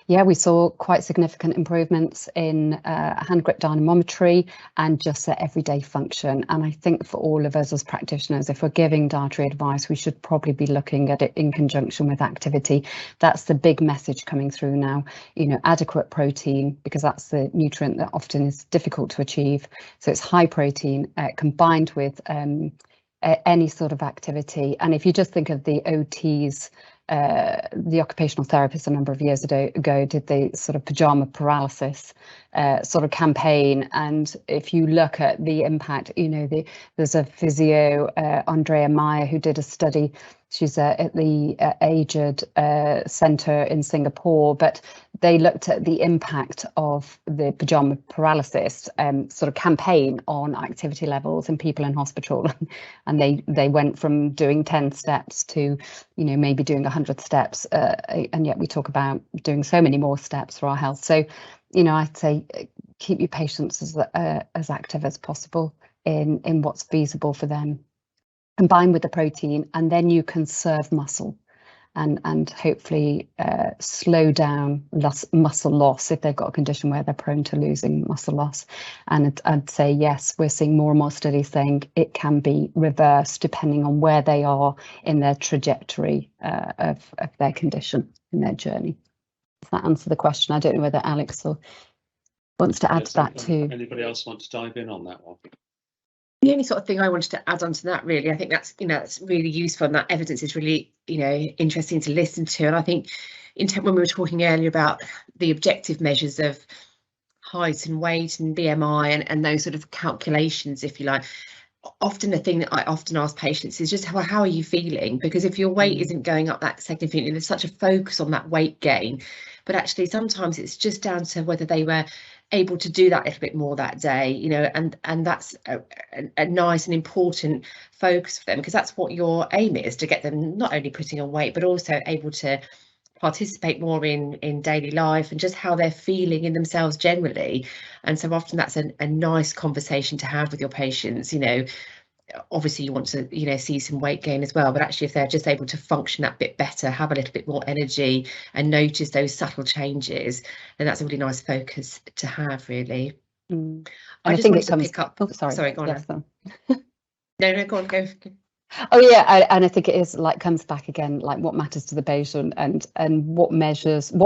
yeah, we saw quite significant improvements in hand grip dynamometry and just their everyday function. And I think for all of us as practitioners, if we're giving dietary advice, we should probably be looking at it in conjunction with activity. That's the big message coming through now, you know, adequate protein, because that's the nutrient that often is difficult to achieve. So it's high protein combined with any sort of activity. And if you just think of the OTs, the occupational therapist a number of years ago did the sort of pajama paralysis sort of campaign. And if you look at the impact, you know, there's a physio, Andrea Meyer, who did a study She's at the aged centre in Singapore, but they looked at the impact of the pajama paralysis sort of campaign on activity levels in people in hospital, and they went from doing 10 steps to, you know, maybe doing 100 steps, and yet we talk about doing so many more steps for our health. So, you know, I'd say keep your patients as active as possible in what's feasible for them. Combine with the protein, and then you conserve muscle and hopefully slow down muscle loss if they've got a condition where they're prone to losing muscle loss. And I'd say, yes, we're seeing more and more studies saying it can be reversed depending on where they are in their trajectory of their condition, in their journey. Does that answer the question? I don't know whether Alex wants to add to that too. Anybody else want to dive in on that one? The only sort of thing I wanted to add on to that, really, I think that's, you know, that's really useful, and that evidence is really, you know, interesting to listen to. And I think when we were talking earlier about the objective measures of height and weight and BMI and those sort of calculations, if you like, often the thing that I often ask patients is just how are you feeling? Because if your weight isn't going up that significantly, there's such a focus on that weight gain, but actually sometimes it's just down to whether they were able to do that a little bit more that day, you know, and that's a nice and important focus for them, because that's what your aim is, to get them not only putting on weight but also able to participate more in daily life and just how they're feeling in themselves generally. And so often that's a nice conversation to have with your patients. You know, obviously you want to, you know, see some weight gain as well, but actually if they're just able to function that bit better, have a little bit more energy and notice those subtle changes, then that's a really nice focus to have, really. I think it comes up. Oh, sorry, go on. yes, No, go on, go. Oh yeah, and I think it is like comes back again, like what matters to the patient and what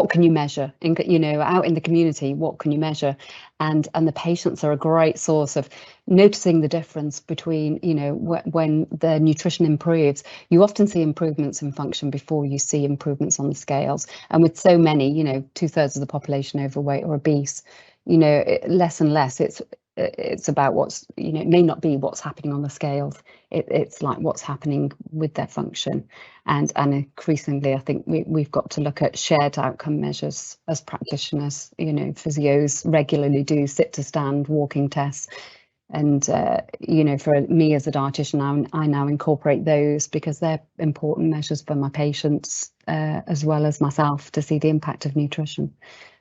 can you measure in, you know, out in the community, what can you measure, and the patients are a great source of noticing the difference between, you know, when the nutrition improves. You often see improvements in function before you see improvements on the scales, and with so many, you know, 2/3 of the population overweight or obese, you know, less and less it's about what's, you know, it may not be what's happening on the scales, it's like what's happening with their function. And increasingly I think we've got to look at shared outcome measures as practitioners. You know, physios regularly do sit to stand walking tests, and you know, for me as a dietitian, I now incorporate those because they're important measures for my patients as well as myself to see the impact of nutrition.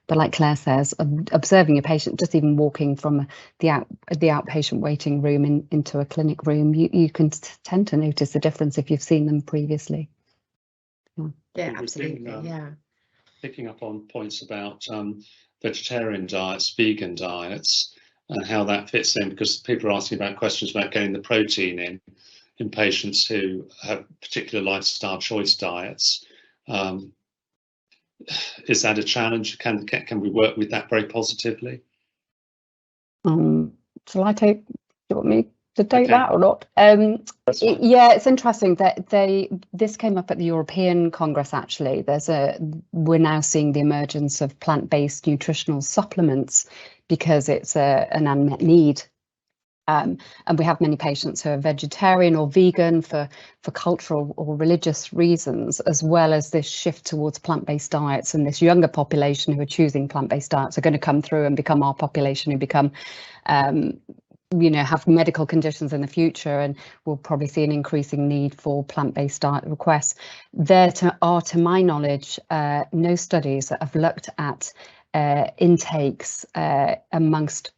But like Claire says, observing a patient, just even walking from the outpatient waiting room into a clinic room, you can tend to notice the difference if you've seen them previously. Yeah, absolutely. Picking up on points about vegetarian diets, vegan diets, and how that fits in, because people are asking about questions about getting the protein in patients who have particular lifestyle choice diets. Is that a challenge? Can we work with that very positively? Shall I take? Do you want me to take that or not? Yeah, it's interesting that this came up at the European Congress. Actually, we're now seeing the emergence of plant-based nutritional supplements because it's an unmet need. And we have many patients who are vegetarian or vegan for cultural or religious reasons, as well as this shift towards plant-based diets, and this younger population who are choosing plant-based diets are going to come through and become our population who become you know, have medical conditions in the future, and we'll probably see an increasing need for plant-based diet requests. There are, to my knowledge, no studies that have looked at intakes amongst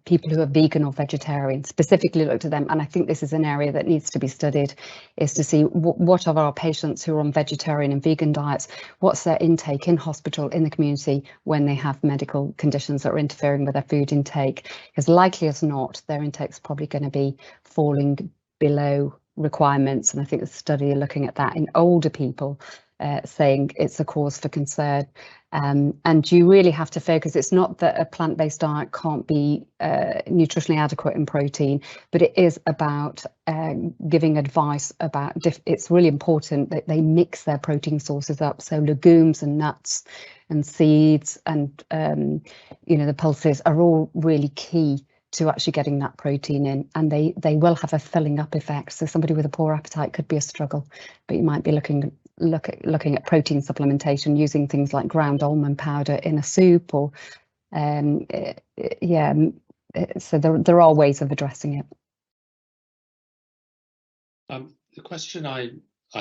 people who are vegan or vegetarian, specifically looked at them. And I think this is an area that needs to be studied, is to see what of our patients who are on vegetarian and vegan diets, what's their intake in hospital, in the community, when they have medical conditions that are interfering with their food intake, because likely as not, their intake's probably going to be falling below requirements. And I think the study are looking at that in older people, saying it's a cause for concern. And you really have to focus. It's not that a plant-based diet can't be nutritionally adequate in protein, but it is about giving advice about, it's really important that they mix their protein sources up. So legumes and nuts and seeds and, you know, the pulses are all really key to actually getting that protein in, and they will have a filling up effect. So somebody with a poor appetite could be a struggle, but you might be looking at protein supplementation using things like ground almond powder in a soup, or yeah. So there are ways of addressing it. The question, I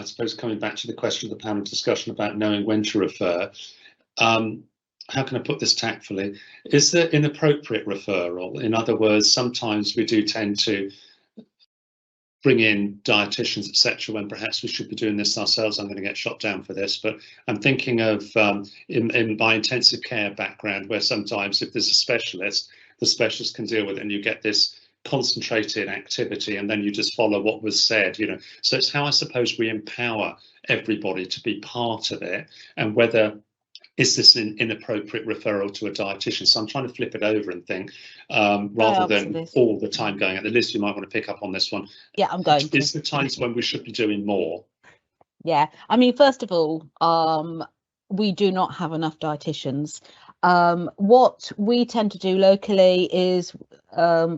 suppose, coming back to the question of the panel discussion about knowing when to refer, how can I put this tactfully? Is there inappropriate referral? In other words, sometimes we do tend to bring in dietitians, etc., when perhaps we should be doing this ourselves. I'm going to get shot down for this, but I'm thinking of in my intensive care background, where sometimes if there's a specialist, the specialist can deal with it, and you get this concentrated activity, and then you just follow what was said, you know. So it's how I suppose we empower everybody to be part of it, and whether is this an inappropriate referral to a dietitian. So I'm trying to flip it over and think, rather than all the time going at the list, you might want to pick up on this one. Yeah, I'm going to. Is there times when we should be doing more? Yeah, I mean, first of all, we do not have enough dietitians. What we tend to do locally is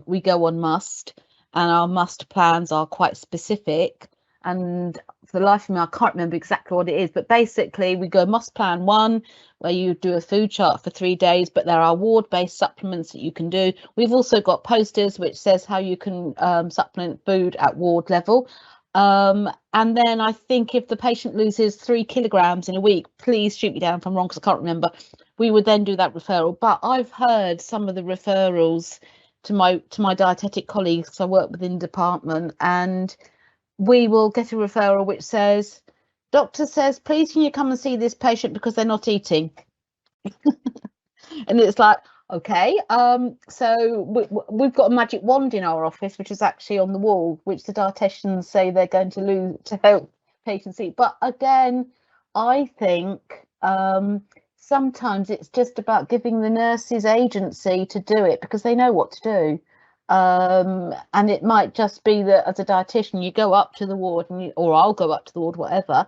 we go on must, and our must plans are quite specific. And for the life of me, I can't remember exactly what it is, but basically we go must plan 1, where you do a food chart for 3 days, but there are ward-based supplements that you can do. We've also got posters which says how you can supplement food at ward level. And then I think if the patient loses 3 kilograms in a week, please shoot me down if I'm wrong, because I can't remember, we would then do that referral. But I've heard some of the referrals to my dietetic colleagues I work with in the department, and we will get a referral which says, doctor says, please can you come and see this patient because they're not eating. And it's like, okay, so we've got a magic wand in our office, which is actually on the wall, which the dietitians say they're going to lose to help patients eat. But again, I think sometimes it's just about giving the nurses agency to do it, because they know what to do. And it might just be that as a dietitian you go up to the ward, or I'll go up to the ward, whatever.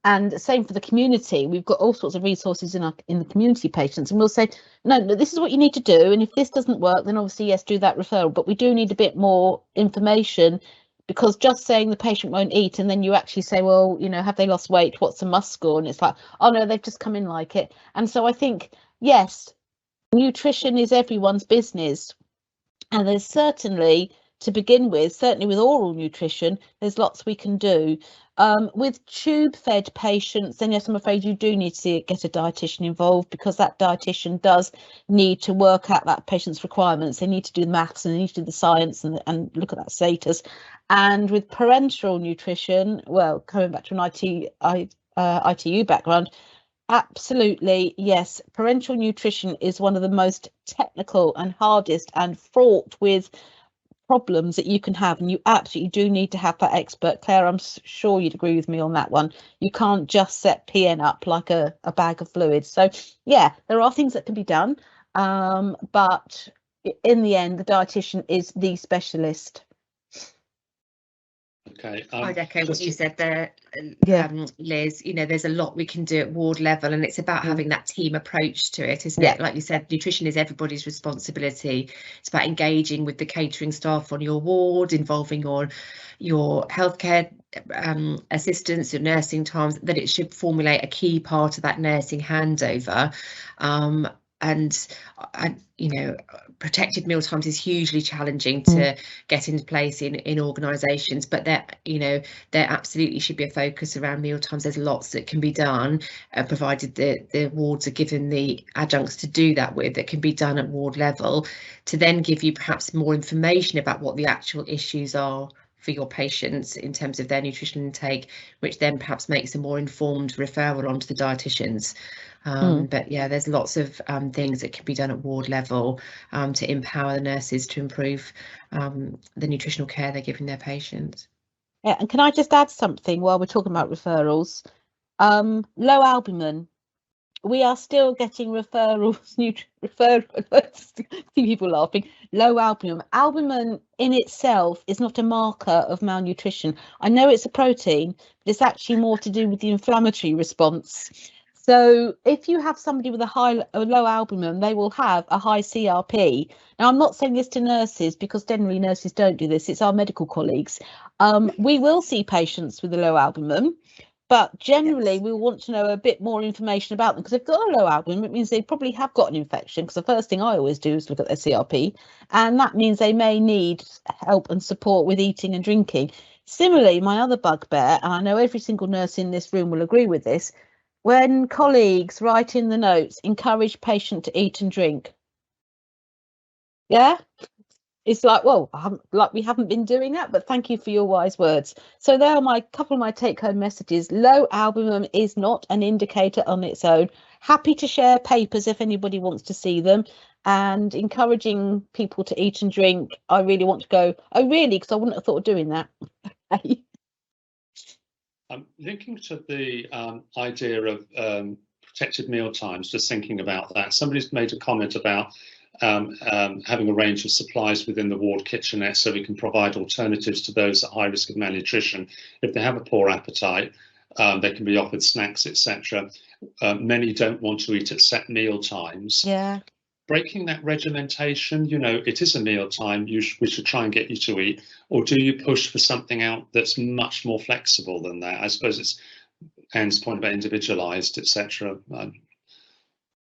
And same for the community. We've got all sorts of resources in the community patients, and we'll say, no, this is what you need to do, and if this doesn't work, then obviously yes, do that referral. But we do need a bit more information, because just saying the patient won't eat, and then you actually say, well, you know, have they lost weight, what's the must score, and it's like, oh no, they've just come in like it. And so I think, yes, nutrition is everyone's business. And there's certainly, to begin with, certainly with oral nutrition, there's lots we can do. With tube-fed patients, then yes, I'm afraid you do need to get a dietitian involved, because that dietitian does need to work out that patient's requirements. They need to do the maths, and they need to do the science, and look at that status. And with parenteral nutrition, well, coming back to an ITU background, absolutely, yes. Parenteral nutrition is one of the most technical and hardest and fraught with problems that you can have, and you absolutely do need to have that expert. Claire, I'm sure you'd agree with me on that one. You can't just set PN up like a bag of fluids. So yeah, there are things that can be done, but in the end, the dietitian is the specialist. Okay, I'd echo what you said there, Yeah. Liz. You know, there's a lot we can do at ward level, and it's about having that team approach to it, isn't Yeah. it? Like you said, nutrition is everybody's responsibility. It's about engaging with the catering staff on your ward, involving your healthcare assistants, your nursing times, that it should formulate a key part of that nursing handover. And you know, protected meal times is hugely challenging to get into place in organisations, but there absolutely should be a focus around meal times. There's lots that can be done, provided the wards are given the adjuncts to do that with, that can be done at ward level, to then give you perhaps more information about what the actual issues are for your patients in terms of their nutritional intake, which then perhaps makes a more informed referral onto the dietitians. But yeah, there's lots of things that can be done at ward level to empower the nurses to improve the nutritional care they're giving their patients. Yeah, and can I just add something while we're talking about referrals? Low albumin. We are still getting referrals, see people laughing. Low albumin. Albumin in itself is not a marker of malnutrition. I know it's a protein, but it's actually more to do with the inflammatory response. So if you have somebody with a low albumin, they will have a high CRP. Now, I'm not saying this to nurses because generally nurses don't do this. It's our medical colleagues. We will see patients with a low albumin, but generally we want to know a bit more information about them, because if they've got a low albumin, it means they probably have got an infection, because the first thing I always do is look at their CRP, and that means they may need help and support with eating and drinking. Similarly, my other bugbear, and I know every single nurse in this room will agree with this, when colleagues write in the notes, encourage patient to eat and drink. Yeah, it's like, well, we haven't been doing that, but thank you for your wise words. So there are my couple of my take-home messages. Low albumin is not an indicator on its own. Happy to share papers if anybody wants to see them, and encouraging people to eat and drink. I really want to go. Oh, really? Because I wouldn't have thought of doing that. Linking to the idea of protected meal times, just thinking about that, somebody's made a comment about having a range of supplies within the ward kitchenette so we can provide alternatives to those at high risk of malnutrition. If they have a poor appetite, they can be offered snacks, etc. Many don't want to eat at set meal times. Yeah. Breaking that regimentation, you know, it is a meal time, we should try and get you to eat, or do you push for something out that's much more flexible than that? I suppose it's Anne's point about individualised, etc.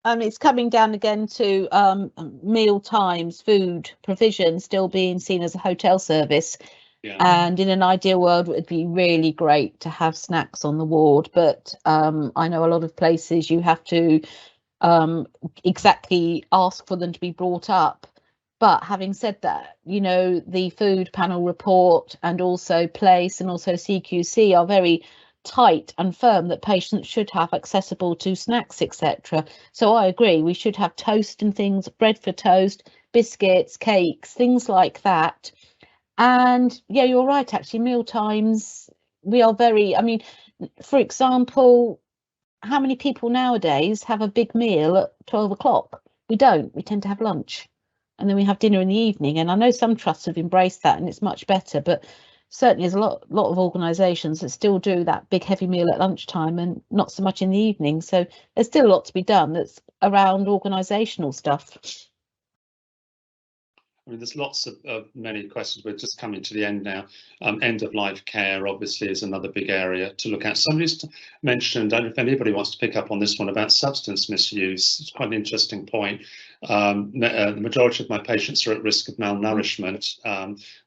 It's coming down again to meal times, food provision still being seen as a hotel service. Yeah. And in an ideal world, it would be really great to have snacks on the ward. But I know a lot of places you have to exactly ask for them to be brought up. But having said that, you know, the food panel report and also PLACE and also CQC are very tight and firm that patients should have accessible to snacks, etc. So I agree, we should have toast and things, bread for toast, biscuits, cakes, things like that. And yeah, you're right, actually, meal times, we are very, I mean, for example, how many people nowadays have a big meal at 12 o'clock? We don't. We tend to have lunch and then we have dinner in the evening. And I know some trusts have embraced that and it's much better, but certainly there's a lot of organisations that still do that big heavy meal at lunchtime and not so much in the evening. So there's still a lot to be done that's around organisational stuff. I mean, there's lots of many questions. We're just coming to the end now. End of life care obviously is another big area to look at. Somebody's mentioned, I don't know if anybody wants to pick up on this one, about substance misuse. It's quite an interesting point. The majority of my patients are at risk of malnourishment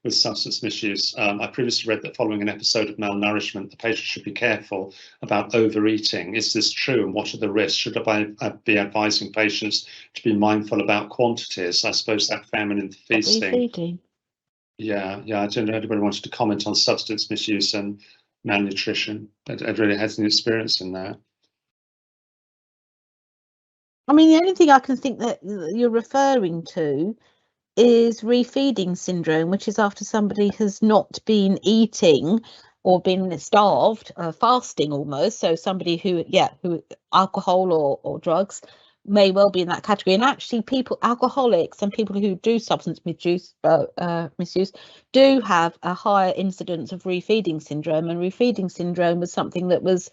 with substance misuse. I previously read that following an episode of malnourishment, the patient should be careful about overeating. Is this true, and what are the risks? Should I be advising patients to be mindful about quantities? I suppose that famine and feasting. Yeah, I don't know if anybody wanted to comment on substance misuse and malnutrition. I really had an experience in that. I mean, the only thing I can think that you're referring to is refeeding syndrome, which is after somebody has not been eating or been starved, fasting almost. So somebody who alcohol or drugs may well be in that category. And actually, alcoholics and people who do substance misuse do have a higher incidence of refeeding syndrome. And refeeding syndrome was something that was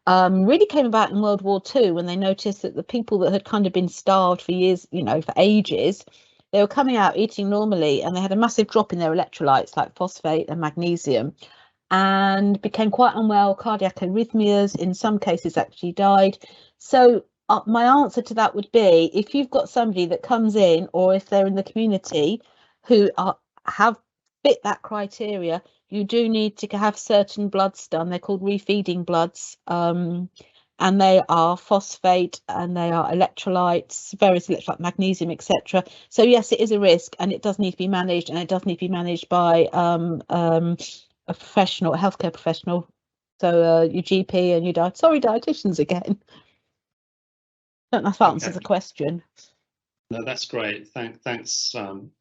really came about in World War II, when they noticed that the people that had kind of been starved for years, you know, for ages, they were coming out eating normally and they had a massive drop in their electrolytes like phosphate and magnesium, and became quite unwell, cardiac arrhythmias, in some cases actually died. So my answer to that would be, if you've got somebody that comes in, or if they're in the community who have fit that criteria, you do need to have certain bloods done. They're called refeeding bloods, and they are phosphate and they are electrolytes, various electrolytes, magnesium, etc. So yes, it is a risk, and it does need to be managed, and it does need to be managed by a professional, a healthcare professional. So your GP and your dietitians again. I don't know if that answers the question. No, that's great. Thanks,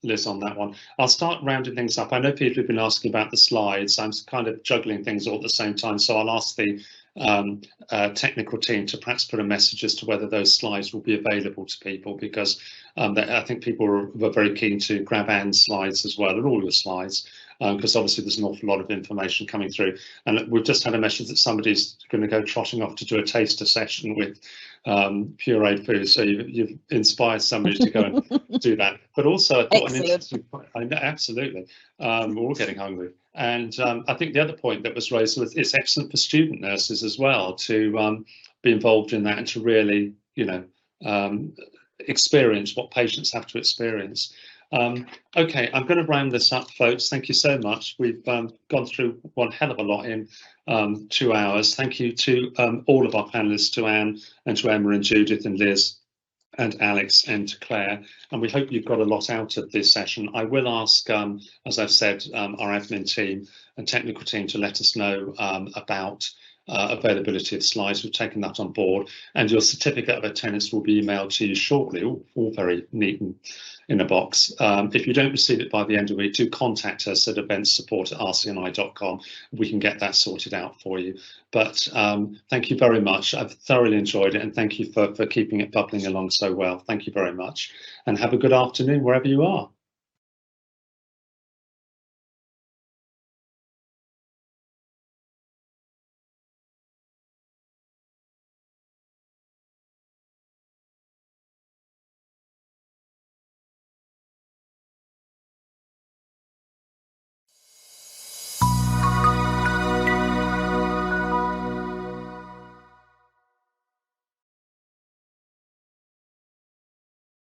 Liz, on that one. I'll start rounding things up. I know people have been asking about the slides. I'm kind of juggling things all at the same time, so I'll ask the technical team to perhaps put a message as to whether those slides will be available to people, because I think people were very keen to grab Anne's slides as well, and all your slides. because obviously there's an awful lot of information coming through. And we've just had a message that somebody's going to go trotting off to do a taster session with pureed food. So you've inspired somebody to go and do that. But also, I thought an interesting point. I know, absolutely, we're all getting hungry. And I think the other point that was raised was it's excellent for student nurses as well to be involved in that and to really, you know, experience what patients have to experience. Okay, I'm going to round this up, folks. Thank you so much. We've gone through one hell of a lot in 2 hours. Thank you to all of our panelists, to Anne and to Emma and Judith and Liz and Alex and to Claire, and we hope you've got a lot out of this session. I will ask, as I've said, our admin team and technical team to let us know about availability of slides. We've taken that on board, and your certificate of attendance will be emailed to you shortly, all very neat and in a box. If you don't receive it by the end of the week, do contact us at eventsupport@rcni.com. We can get that sorted out for you. But thank you very much. I've thoroughly enjoyed it, and thank you for keeping it bubbling along so well. Thank you very much, and have a good afternoon wherever you are.